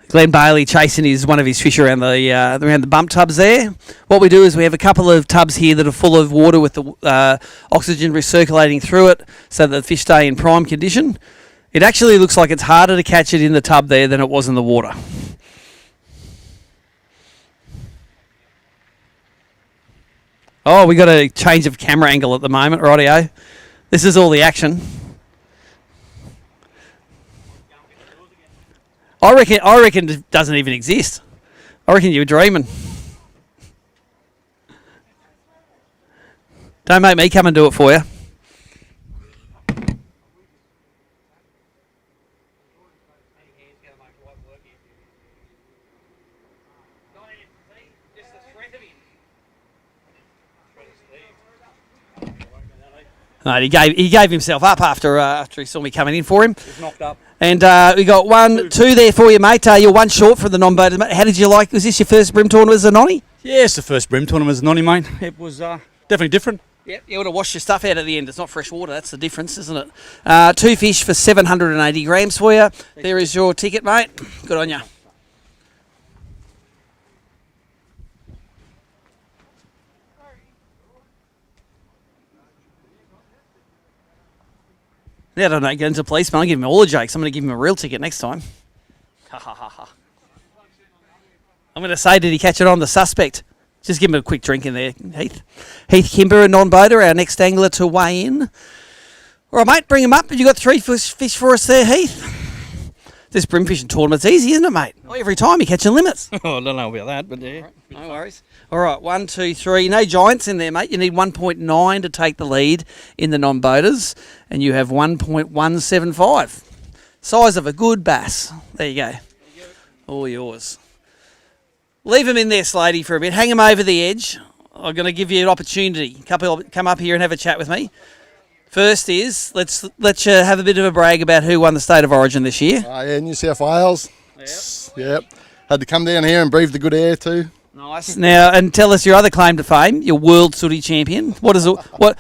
Glenn Bailey chasing one of his fish around the bump tubs there. What we do is we have a couple of tubs here that are full of water with the oxygen recirculating through it so that the fish stay in prime condition. It actually looks like it's harder to catch it in the tub there than it was in the water. Oh, we got a change of camera angle at the moment, rightio. This is all the action. I reckon it doesn't even exist. I reckon you were dreaming. Don't make me come and do it for you. No, he gave himself up after he saw me coming in for him. He's knocked up. And we got 1, 2 there for you, mate. You're one short for the non-boaters. How did you like? Was this your first brim tournament as a nonny? Yeah, it's the first brim tournament as a nonny, mate. It was definitely different. Yep, you want to wash your stuff out at the end. It's not fresh water. That's the difference, isn't it? 2 fish for 780 grams for you. There is your ticket, mate. Good on you. Now I don't know, get into policeman. I'll give him all the jokes. I'm going to give him a real ticket next time. Ha ha ha ha. I'm going to say, did he catch it on the suspect? Just give him a quick drink in there, Heath. Heath Kimber, a non-boater, our next angler to weigh in. All right, mate, bring him up. Have you got 3 fish for us there, Heath? This brim fishing tournament's easy, isn't it, mate? Every time you're catching limits. Oh, I don't know about that, but yeah. Right, no worries. All right, 1, 2, 3. No giants in there, mate. You need 1.9 to take the lead in the non-boaters, and you have 1.175. Size of a good bass. There you go. All yours. Leave them in there, Slady, for a bit. Hang them over the edge. I'm going to give you an opportunity. Couple, come up here and have a chat with me. First is, let's have a bit of a brag about who won the State of Origin this year. Yeah, New South Wales. Yep. Had to come down here and breathe the good air too. Nice. Now, and tell us your other claim to fame, your World Sooty Champion. What is it? What?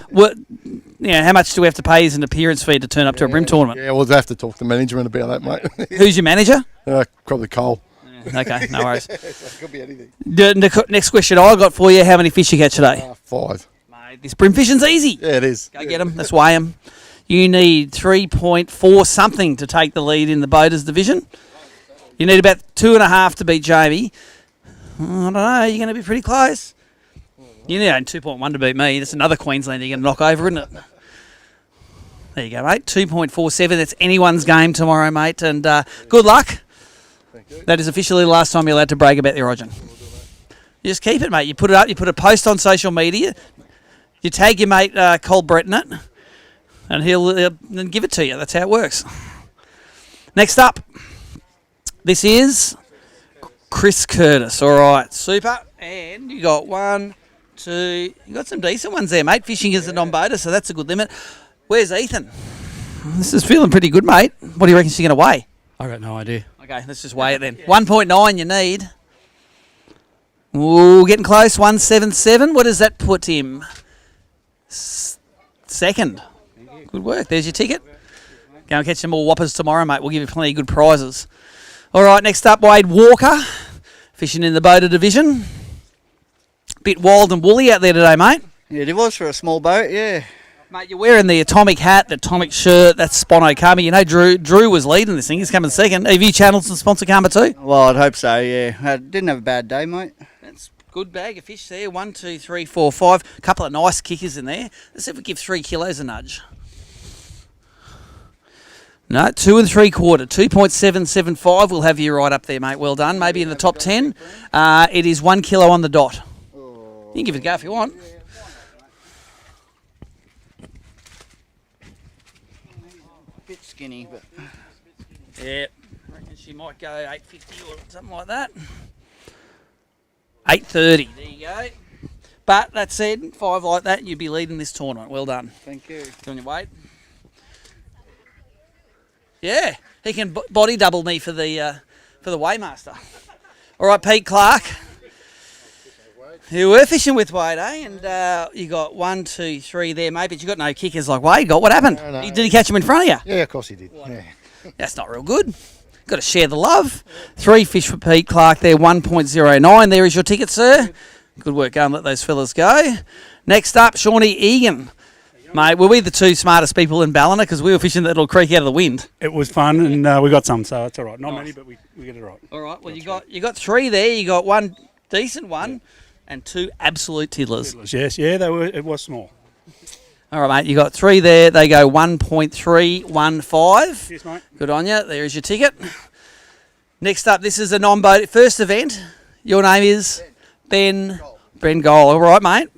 How much do we have to pay as an appearance fee to turn up to a brim tournament? Yeah, we'll have to talk to management about that, mate. Who's your manager? Probably Cole. Okay, no worries. Could be anything. The next question I got for you: how many fish you catch today? 5. Mate, this brim fishing's easy. Yeah, it is. Go get them. Let's weigh them. You need 3.4 something to take the lead in the boaters division. You need about 2.5 to beat Jamie. I don't know. You're going to be pretty close. You need 2.1 to beat me. That's another Queenslander you're going to knock over, isn't it? There you go, mate. 2.47. That's anyone's game tomorrow, mate. And good luck. That is officially the last time you're allowed to brag about the Origin. You just keep it, mate. You put it up. You put a post on social media. You tag your mate Cole Brett in it, and he'll then give it to you. That's how it works. Next up, this is Chris Curtis. All right, super. And you got 1, 2. You got some decent ones there, mate. Fishing is a non-boater, so that's a good limit. Where's Ethan? This is feeling pretty good, mate. What do you reckon she's going to weigh? I got no idea. Okay, let's just weigh it then. 1.9 you need. Ooh, getting close. 177. What does that put him? Second. Good work. There's your ticket. Go and catch some more whoppers tomorrow, mate. We'll give you plenty of good prizes. All right, next up, Wade Walker, fishing in the boater division. Bit wild and woolly out there today, mate. Yeah, it was for a small boat, yeah. Mate, you're wearing the atomic hat, the atomic shirt. That's Spono Karma. You know, Drew was leading this thing. He's coming second. Have you channeled some sponsor Karma too? Well, I'd hope so, yeah. I didn't have a bad day, mate. That's good bag of fish there. 1, 2, 3, 4, 5. A couple of nice kickers in there. Let's see if we give 3 kilos a nudge. No, 2 3/4. 2.775 will have you right up there, mate. Well done. Maybe in the top 10. It is 1 kilo on the dot. You can give it a go if you want. Bit skinny, but yeah, I reckon she might go 850 or something like that. 830. There you go. But that said, 5 like that, you'd be leading this tournament. Well done. Thank you. Go on your weight. Yeah, he can body double me for the weighmaster. All right, Pete Clark. You were fishing with Wade, eh? And you got 1, 2, 3 there, mate, but you got no kickers like Wade got. What happened? No. Did he catch him in front of you? Yeah, of course he did. Yeah. That's not real good. Got to share the love. 3 fish for Pete Clark there, 1.09. There is your ticket, sir. Good work. Go and let those fellas go. Next up, Shawnee Egan. Mate, were we the 2 smartest people in Ballina? Because we were fishing that little creek out of the wind. It was fun, and we got some, so it's all right. Not many, but we get it right. All right. Well, you got 3 there. You got 1 decent one and 2 absolute tiddlers. Yes, yeah, it was small. All right, mate. You got 3 there. They go 1.315. Yes, mate. Good on you. There's your ticket. Next up, this is a non-boat first event. Your name is Ben Goal. All right, mate.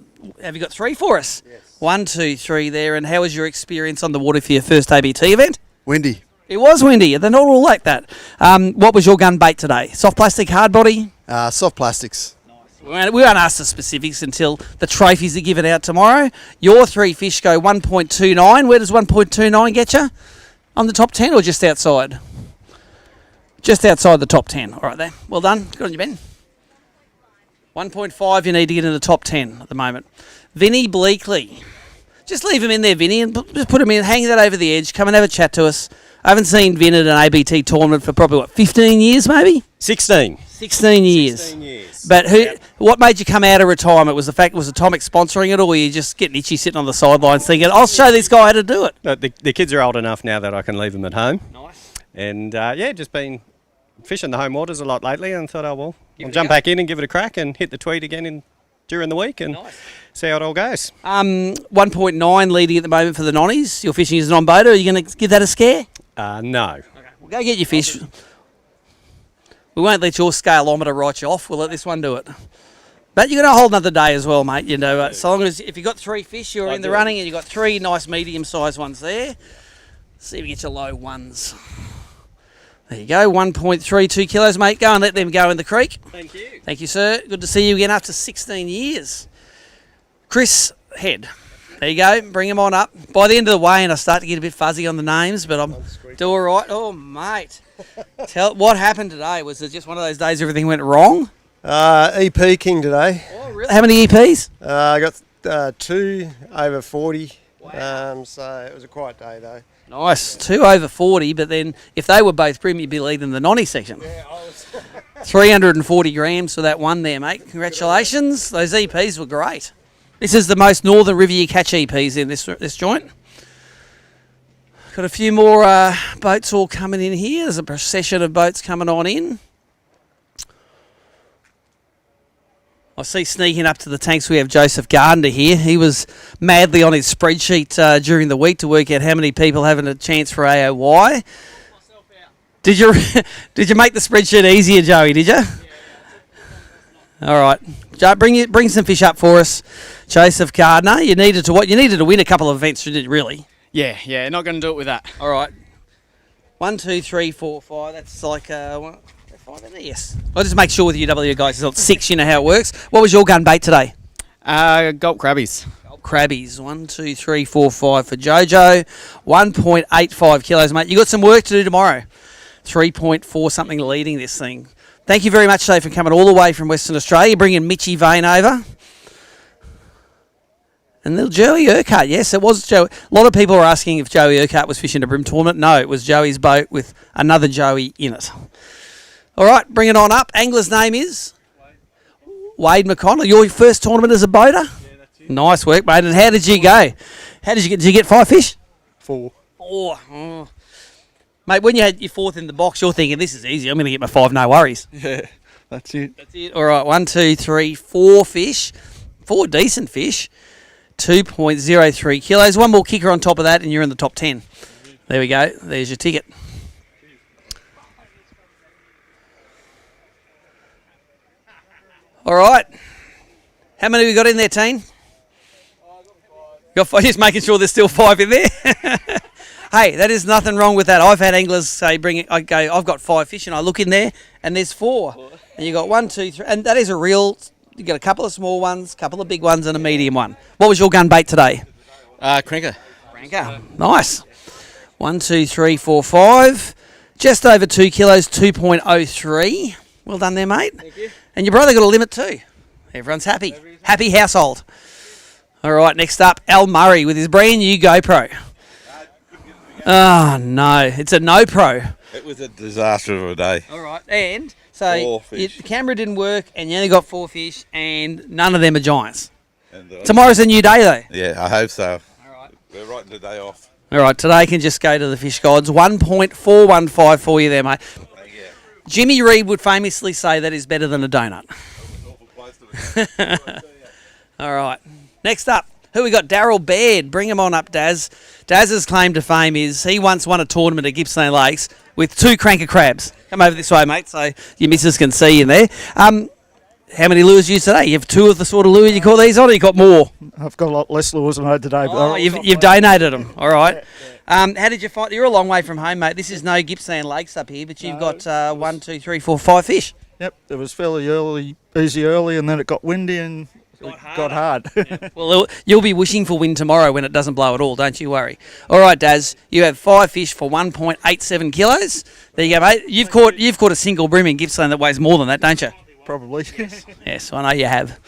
Have you got 3 for us? Yes. 1, 2, 3 there. And how was your experience on the water for your first ABT event? Windy. It was windy. They're not all like that. What was your gun bait today? Soft plastic, hard body? Soft plastics. We won't ask the specifics until the trophies are given out tomorrow. Your 3 fish go 1.29. Where does 1.29 get you? On the top 10 or just outside? Just outside the top 10. All right, there. Well done. Good on you, Ben. 1.5 you need to get in the top 10 at the moment. Vinny Bleakley. Just leave him in there, Vinny, and just put him in. Hang that over the edge. Come and have a chat to us. I haven't seen Vin at an ABT tournament for probably, 15 years maybe? 16. 16 years. 16 years. But what made you come out of retirement? Was the fact was Atomic sponsoring it, or were you just getting itchy sitting on the sidelines thinking, I'll show this guy how to do it? No, the kids are old enough now that I can leave them at home. Nice. And just been fishing the home waters a lot lately and thought, I'll jump back in and give it a crack and hit the tweed again during the week and see how it all goes. 1.9 leading at the moment for the nonnies. You're fishing as a non-boater. Are you going to give that a scare? No. Okay, well, go get your fish. We won't let your scaleometer write you off. We'll let this one do it. But you're going to hold another day as well, mate. You know, so long as if you've got 3 fish, you're in the running, and you've got 3 nice medium-sized ones there. See if you get your low ones. There you go, 1.32 kilos, mate. Go and let them go in the creek. Thank you. Thank you, sir. Good to see you again after 16 years. Chris Head. There you go. Bring him on up. By the end of the way, and I start to get a bit fuzzy on the names, but I'm do all right. Oh, mate. What happened today? Was it just one of those days everything went wrong? EP King today. Oh, really? How many EPs? I got 2 over 40. Wow. So it was a quiet day, though. Nice. 2 over 40, but then if they were both Brim, you'd be leading the nonny section. Yeah, I was. 340 grams for that one there, mate. Congratulations. Those EPs were great. This is the most northern river you catch EPs in this joint. Got a few more boats all coming in here. There's a procession of boats coming on in. I see sneaking up to the tanks we have Joseph Gardner here. He was madly on his spreadsheet during the week to work out how many people having a chance for AOY. Did you make the spreadsheet easier, Joey, did you? Yeah. All right. Joe, bring some fish up for us. Joseph Gardner, you needed to win a couple of events, didn't you, really? Yeah, not going to do it with that. All right. 1, 2, 3, 4, 5. That's like 5 in there. Yes. I'll just make sure with you UW guys, it's not 6. You know how it works. What was your gun bait today? Gulp crabbies. Gulp crabbies. 1, 2, 3, 4, 5 for Jojo. 1.85 kilos, mate. You got some work to do tomorrow. 3.4 something leading this thing. Thank you very much, Dave, for coming all the way from Western Australia, bringing Mitchy Vane over. And little Joey Urquhart, yes, it was Joey. A lot of people are asking if Joey Urquhart was fishing a Brim tournament. No, it was Joey's boat with another Joey in it. All right, bring it on up. Angler's name is? Wade McConnell. Your first tournament as a boater? Yeah, that's it. Nice work, mate. And how did you go? Did you get 5 fish? 4. 4. Oh. Mate, when you had your 4th in the box, you're thinking, this is easy. I'm going to get my 5, no worries. Yeah, that's it. That's it. All right, 1, 2, 3, 4 fish. 4 decent fish. 2.03 kilos. One more kicker on top of that, and you're in the top 10. There we go. There's your ticket. All right. How many have we got in there, team? Got 5. Just making sure there's still 5 in there. Hey, that is nothing wrong with that. I've had anglers say, I've got 5 fish, and I look in there, and there's 4. And you got 1, 2, 3, and that is a real You got a couple of small ones, couple of big ones, and a medium one. What was your gun bait today? Cranker. Cranker. Nice. 1, 2, 3, 4, 5. Just over 2 kilos, 2.03. Well done there, mate. Thank you. And your brother got a limit too. Everyone's happy. Happy household. All right, next up, Al Murray with his brand new GoPro. Oh, no. It's a no pro. It was a disaster of a day. All right. And so 4 fish. the camera didn't work and you only got 4 fish and none of them are giants. And, Tomorrow's a new day though. Yeah, I hope so. All right. We're writing the day off. All right, today can just go to the fish gods. 1.415 for you there, mate. Jimmy Reed would famously say that is better than a donut. All right. Next up, who we got? Daryl Baird. Bring him on up, Daz. Daz's claim to fame is he once won a tournament at Gippsland Lakes with 2 cranker crabs. Come over this way, mate, so your missus can see you there. How many lures you today? You have 2 of the sort of lure you call these on, or you got more? I've got a lot less lures than I had today. Oh, you've donated them. All right. How did you find? You're a long way from home, mate. This is no Gippsland Lakes up here, but you've got 1, 2, 3, 4, 5 fish. Yep, it was fairly easy early, and then it got windy and got hard. Yeah. Well, you'll be wishing for wind tomorrow when it doesn't blow at all, don't you worry. All right, Daz, you have 5 fish for 1.87 kilos. There you go, mate. You've caught a single bream in Gippsland that weighs more than that, don't you? Probably. Yes, I know you have.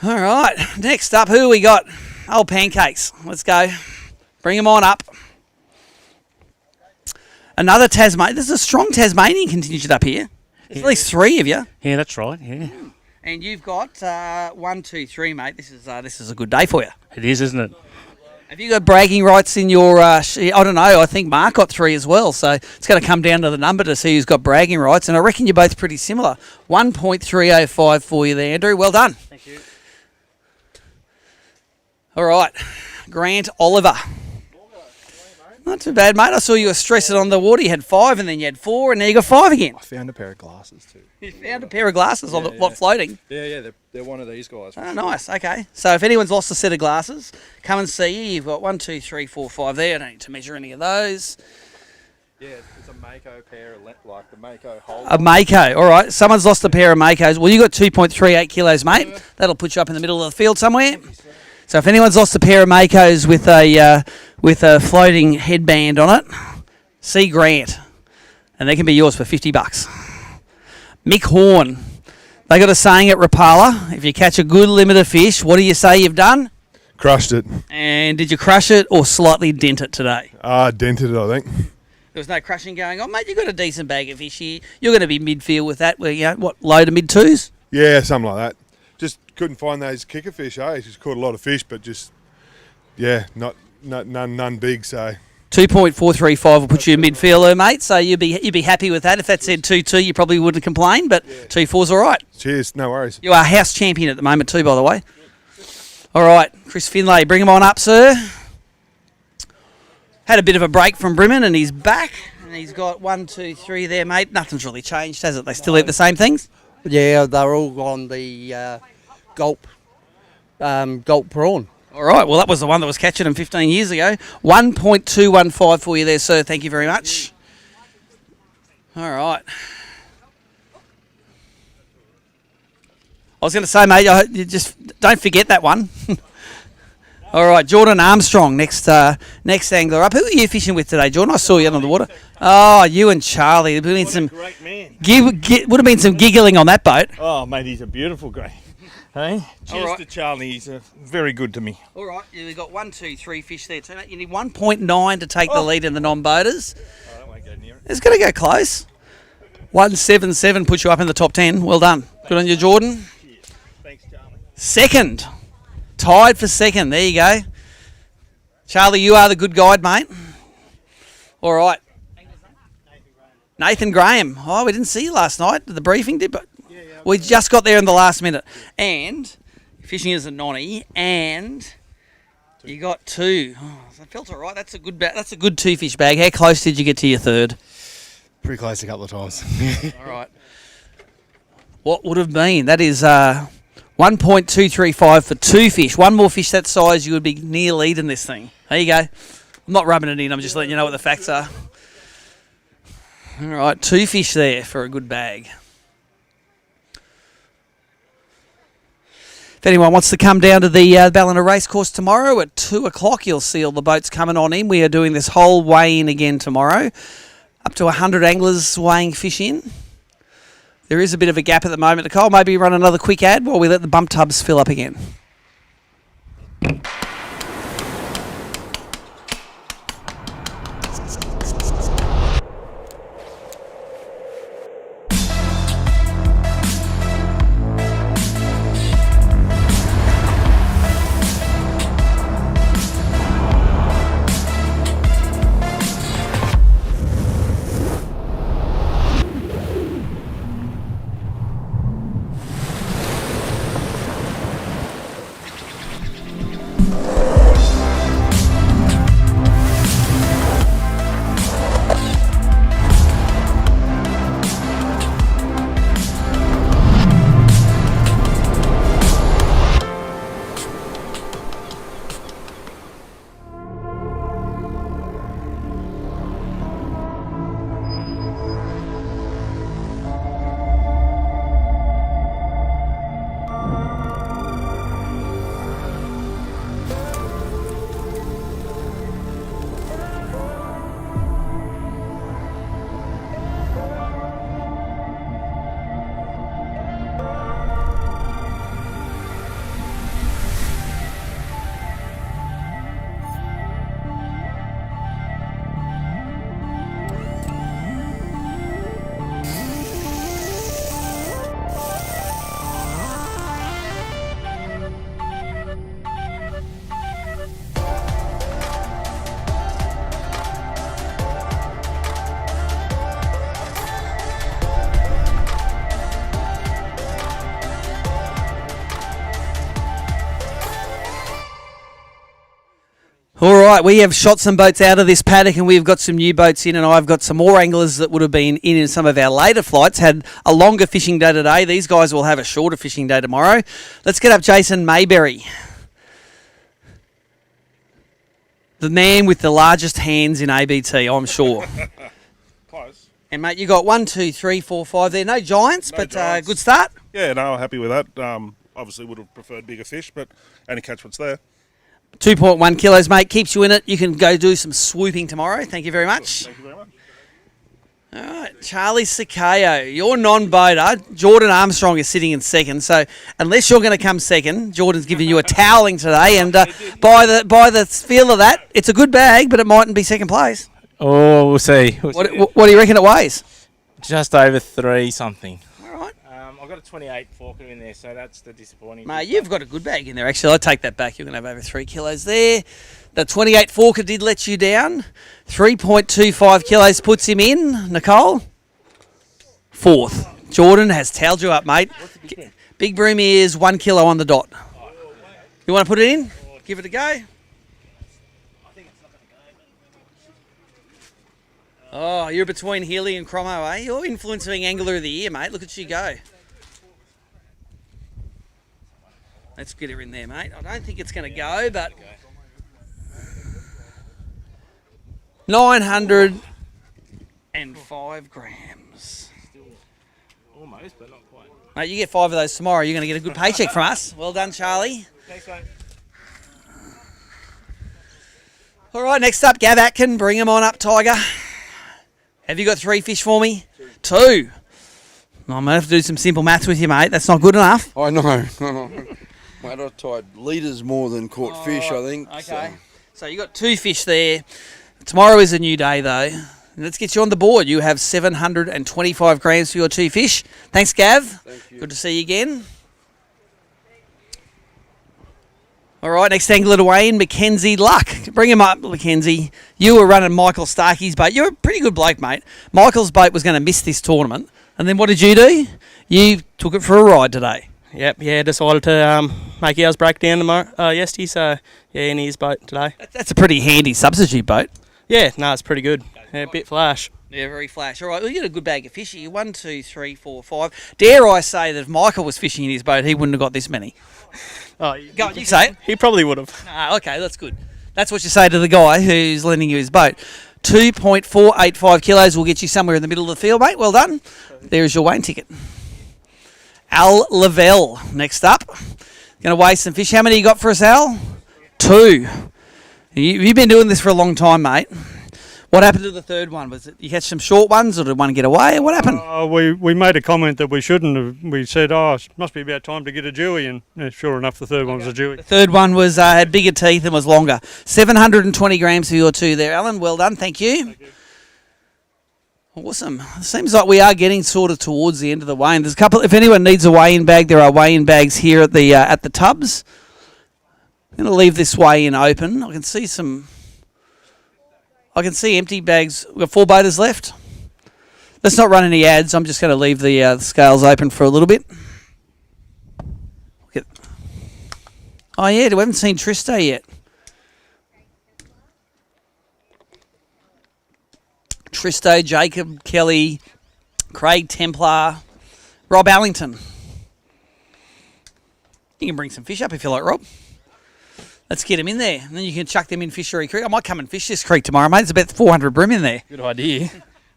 All right, next up, who we got? Old Pancakes. Let's go. Bring them on up. Another Tasmanian. There's a strong Tasmanian contingent up here. There's at least 3 of you. Yeah, that's right. Yeah. And you've got 1, 2, 3, mate. This is a good day for you. It is, isn't it? Have you got bragging rights in your... I don't know. I think Mark got 3 as well. So it's going to come down to the number to see who's got bragging rights. And I reckon you're both pretty similar. 1.305 for you there, Andrew. Well done. Thank you. All right. Grant Oliver. Not too bad, mate. I saw you were stressing on the water. You had 5 and then you had 4 and now you got 5 again. I found a pair of glasses too. You found a pair of glasses on the what, floating? Yeah, they're one of these guys. Oh, nice. Okay. So if anyone's lost a set of glasses, come and see you. You've got 1, 2, 3, 4, 5 there. I don't need to measure any of those. Yeah, it's a Mako pair, like the Mako hole. A Mako. All right. Someone's lost a pair of Makos. Well, you got 2.38 kilos, mate. Yeah. That'll put you up in the middle of the field somewhere. So if anyone's lost a pair of Makos with a floating headband on it, see Grant, and they can be yours for $50. Mick Horn. They got a saying at Rapala, if you catch a good limit of fish, what do you say you've done? Crushed it. And did you crush it or slightly dent it today? Dented it, I think. There was no crushing going on. Mate, you've got a decent bag of fish here. You're going to be midfield with that. Low to mid-2s? Yeah, something like that. Just couldn't find those kicker fish, Just caught a lot of fish, but just, none big, so... 2.435 will put you in midfield there, mate. So you'd be happy with that. If that said 2-2, you probably wouldn't complain, but 2-4's all right. Cheers, no worries. You are house champion at the moment too, by the way. All right, Chris Finlay, bring him on up, sir. Had a bit of a break from Brimmen and he's back. And he's got 1, 2, 3 there, mate. Nothing's really changed, has it? They still eat the same things? Yeah, they're all on the gulp prawn. All right, well, that was the one that was catching them 15 years ago. 1.215 for you there, sir. Thank you very much. All right. I was going to say, mate, you just don't forget that one. All right, Jordan Armstrong, next angler up. Who are you fishing with today, Jordan? I saw you under the water. Oh, you and Charlie. There would have been great man. Would have been some giggling on that boat. Oh, mate, he's a beautiful guy. Hey, cheers to Charlie. He's very good to me. All right, we've got 1, 2, 3 fish there too. You need 1.9 to take the lead in the non-boaters. I won't go near it. It's going to go close. 177 puts you up in the top 10. Well done. Good on you, Jordan. Cheers. Thanks, Charlie. Second. Tied for second. There you go. Charlie, you are the good guide, mate. All right. Nathan Graham. Oh, we didn't see you last night at the briefing, did we? We just got there in the last minute. And fishing is a nonny, and you got 2. Oh, that felt all right. That's a good 2-fish bag. How close did you get to your third? Pretty close a couple of times. All right. What would have been? That is 1.235 for 2 fish. One more fish that size, you would be near lead in this thing. There you go. I'm not rubbing it in. I'm just letting you know what the facts are. All right, 2 fish there for a good bag. If anyone wants to come down to the Ballina Racecourse tomorrow at 2 o'clock, you'll see all the boats coming on in. We are doing this whole weigh-in again tomorrow. Up to 100 anglers weighing fish in. There is a bit of a gap at the moment. Nicole, maybe run another quick ad while we let the bump tubs fill up again. All right, we have shot some boats out of this paddock and we've got some new boats in, and I've got some more anglers that would have been in some of our later flights, had a longer fishing day today. These guys will have a shorter fishing day tomorrow. Let's get up Jason Mayberry. The man with the largest hands in ABT, I'm sure. Close. And mate, you got 1, 2, 3, 4, 5 there. No giants, but giants. Good start. Yeah, no, happy with that. Obviously would have preferred bigger fish, but only catch what's there. 2.1 kilos, mate. Keeps you in it. You can go do some swooping tomorrow. Thank you very much. Thank you very much. All right, Charlie Sakayo, your non-boater. Jordan Armstrong is sitting in second, so unless you're going to come second, Jordan's giving you a toweling today, and by the feel of that, it's a good bag, but it mightn't be second place. Oh, we'll see. What do you reckon it weighs? Just over 3 something. All right. I've got a 28 forker in there, so that's the disappointing. Mate, you've got a good bag in there, actually. I take that back. You're going to have over 3 kilos there. The 28 forker did let you down. 3.25 kilos puts him in. Nicole? 4th. Jordan has tailed you up, mate. Big Bream is 1 kilo on the dot. You want to put it in? Give it a go. Oh, you're between Healy and Cromo, eh? You're influencing Angler of the Year, mate. Look at you go. Let's get her in there, mate. I don't think it's going to go, but 905 grams. Almost, but not quite. Mate, you get 5 of those tomorrow. You're going to get a good paycheck from us. Well done, Charlie. Thanks, mate. All right, next up, Gav Atkin. Bring him on up, Tiger. Have you got 3 fish for me? 2. I'm going to have to do some simple maths with you, mate. That's not good enough. I know. Mate, I tied litres more than caught fish, I think. Okay. So you got 2 fish there. Tomorrow is a new day, though. Let's get you on the board. You have 725 grams for your 2 fish. Thanks, Gav. Thank you. Good to see you again. All right, next angler to weigh in, Mackenzie Luck. Bring him up, Mackenzie. You were running Michael Starkey's boat. You're a pretty good bloke, mate. Michael's boat was going to miss this tournament. And then what did you do? You took it for a ride today. Yep, yeah, decided to make ours break down tomorrow, yesterday, so yeah, in his boat today. That's a pretty handy substitute boat. Yeah, no, it's pretty good. Yeah, a bit flash. Yeah, very flash. All right, well, you got a good bag of fish here. 1, 2, 3, 4, 5. Dare I say that if Michael was fishing in his boat, he wouldn't have got this many. Oh, Go on, you say it. He probably would have. Ah, okay, that's good. That's what you say to the guy who's lending you his boat. 2.485 kilos will get you somewhere in the middle of the field, mate. Well done. There is your weighing ticket. Al Lavelle next up. Going to weigh some fish. How many you got for us, Al? 2. You've been doing this for a long time, mate. What happened to the third one? Was it you catch some short ones, or did one get away? What happened? We made a comment that we shouldn't have. We said, it must be about time to get a Dewey, and sure enough, the third one was a Dewey. The third one was had bigger teeth and was longer. 720 grams for your 2 there, Alan. Well done, thank you. Awesome. Seems like we are getting sort of towards the end of the weigh-in. There's a couple. If anyone needs a weigh-in bag, there are weigh-in bags here at the tubs. I'm going to leave this weigh-in open. I can see empty bags. We've got 4 boaters left. Let's not run any ads. I'm just going to leave the scales open for a little bit. Oh yeah, we haven't seen Triste yet. Triste, Jacob Kelly, Craig Templar, Rob Allington. You can bring some fish up if you like, Rob. Let's get them in there, and then you can chuck them in Fishery Creek. I might come and fish this creek tomorrow, mate. There's about 400 bream in there. Good idea.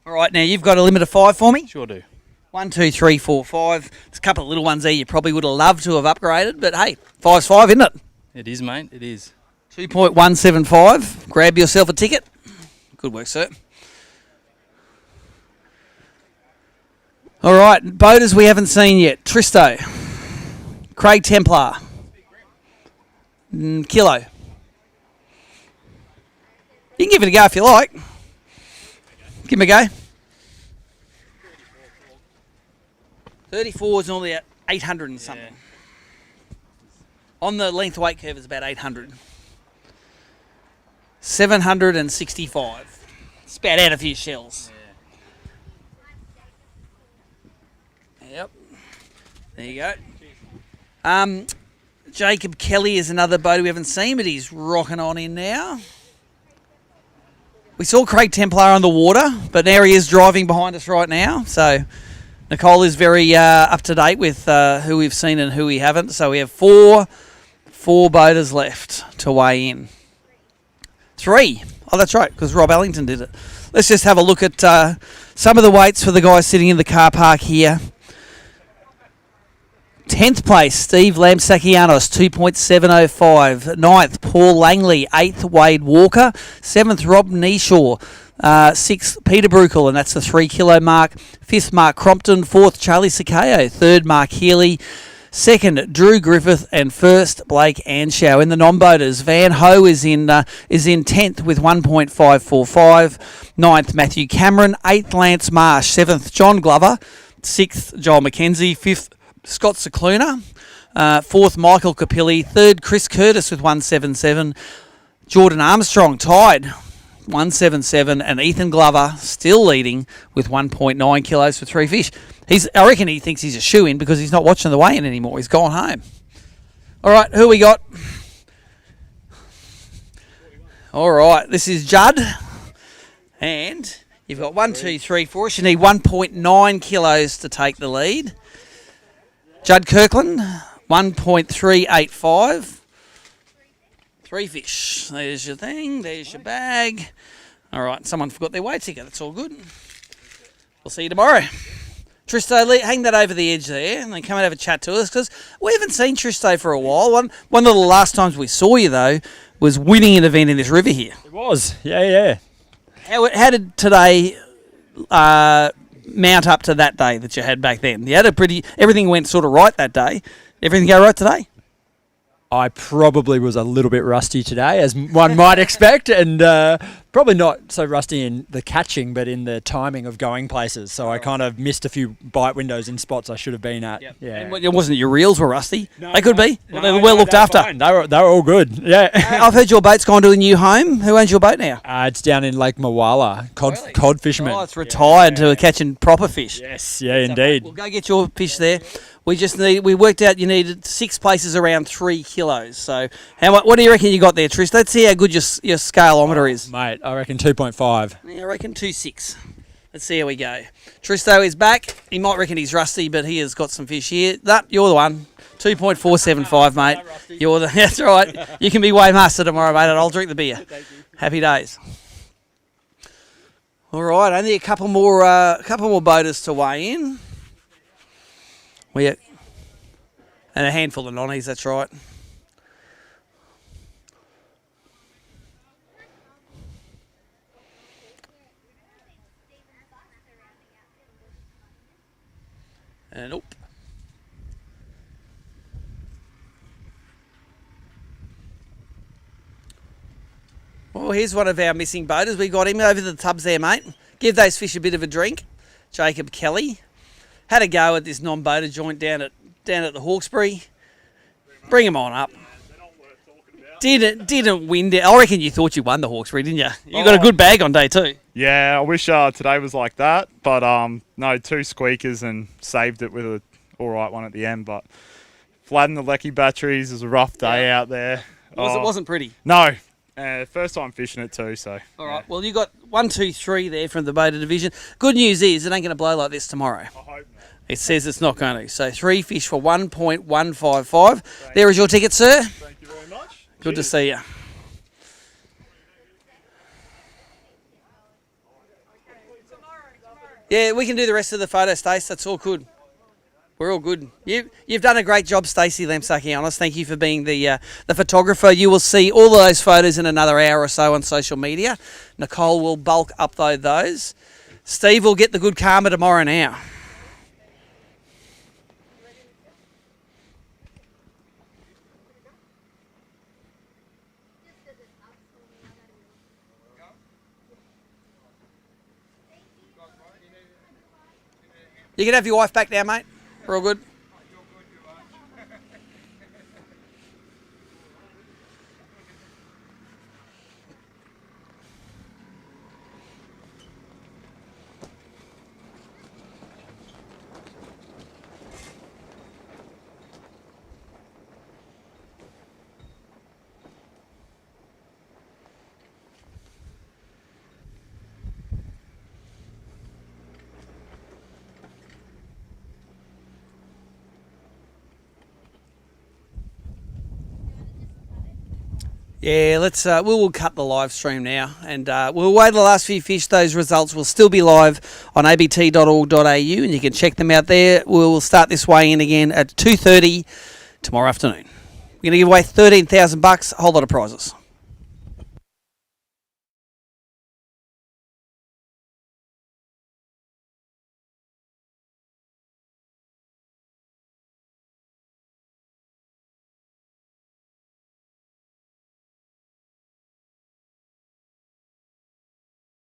All right, now you've got a limit of 5 for me? Sure do. 1, 2, 3, 4, 5. There's a couple of little ones there you probably would have loved to have upgraded, but hey, 5's 5, isn't it? It is, mate. It is. 2.175. Grab yourself a ticket. Good work, sir. All right, boaters we haven't seen yet. Tristo. Craig Templar. Kilo. You can give it a go if you like. Give me a go. 34 is normally at 800 and something. Yeah. On the length weight curve is about 800. 765. It's about out a few shells. Yep. There you go. Jacob Kelly is another boat we haven't seen, but he's rocking on in now. We saw Craig Templar on the water, but now he is driving behind us right now. So Nicole is very up to date with who we've seen and who we haven't. So we have four boaters left to weigh in. 3. Oh, that's right, because Rob Allington did it. Let's just have a look at some of the weights for the guys sitting in the car park here. 10th place, Steve Lamsakianos, 2.705. 9th, Paul Langley. 8th, Wade Walker. 7th, Rob Neeshaw. 6th, Peter Brukel, and that's the 3 kilo mark. 5th, Mark Crompton. 4th, Charlie Sakeo. 3rd, Mark Healy. 2nd, Drew Griffith, and 1st, Blake Anshow. In the non-boaters, Van Ho is in 10th with 1.545. 9th, Matthew Cameron. 8th, Lance Marsh. 7th, John Glover. 6th, Joel McKenzie. 5th, Scott Cicluna. 4th, Michael Capilli. 3rd, Chris Curtis with 177. Jordan Armstrong tied 177, and Ethan Glover still leading with 1.9 kilos for 3 fish. I reckon he thinks he's a shoo-in because he's not watching the weigh-in anymore. He's gone home. All right, who we got? All right, this is Judd. And you've got 1, 2, 3, 4. You need 1.9 kilos to take the lead. Judd Kirkland, 1.385. 3 fish. There's your thing. There's your bag. All right, someone forgot their weigh ticket. That's all good. We'll see you tomorrow. Tristo, hang that over the edge there and then come and have a chat to us because we haven't seen Tristo for a while. One of the last times we saw you, though, was winning an event in this river here. It was. Yeah. How did today mount up to that day that you had back then? You had everything went sort of right that day. Everything go right today? I probably was a little bit rusty today, as one might expect, and probably not so rusty in the catching, but in the timing of going places. So I kind of missed a few bite windows in spots I should have been at. Yep. Yeah, and it wasn't your reels were rusty. No, they could be. No, they were well looked after. Fine. They were all good. Yeah. I've heard your boat's gone to a new home. Who owns your boat now? It's down in Lake Mawala, cod fishermen. Oh, it's retired to catching proper fish. Yes, indeed. We'll go get your fish there. We worked out you needed 6 places around 3 kilos. So what do you reckon you got there, Tris? Let's see how good your scaleometer is. Mate, I reckon 2.5. Yeah, I reckon 2.6. Let's see how we go. Tristo is back. He might reckon he's rusty, but he has got some fish here. You're the one. 2.475, mate. That's right. You can be weighmaster tomorrow, mate, and I'll drink the beer. Happy days. All right, only a couple more boaters to weigh in. And a handful of nonnies, that's right. And nope. Well, here's one of our missing boaters. We got him over the tubs there, mate. Give those fish a bit of a drink. Jacob Kelly had a go at this non-boater joint down at the Hawkesbury. Bring him on up. Didn't win. I reckon you thought you won the Hawkesbury, didn't you? You got a good bag on day 2. Yeah, I wish today was like that, but no, 2 squeakers and saved it with a all right one at the end. But flattened the Lecky batteries. It was a rough day out there. It wasn't pretty. No. First time fishing it too, so. All right, well, you got 1, 2, 3 there from the boater division. Good news is it ain't going to blow like this tomorrow. I hope not. It says it's not going to. So 3 fish for 1.155. There is your ticket, sir. Thank you very much. Good to see you. Yeah, we can do the rest of the photo, Stace. That's all good. We're all good. You've done a great job, Stacey Lemsaki-Honest. Thank you for being the photographer. You will see all of those photos in another hour or so on social media. Nicole will bulk upload those. Steve will get the good karma tomorrow now. You can have your wife back now, mate. We're all good. Yeah, let's. We'll cut the live stream now, and we'll wait the last few fish. Those results will still be live on abt.org.au, and you can check them out there. We'll start this weigh-in again at 2:30 tomorrow afternoon. We're going to give away $13,000, a whole lot of prizes.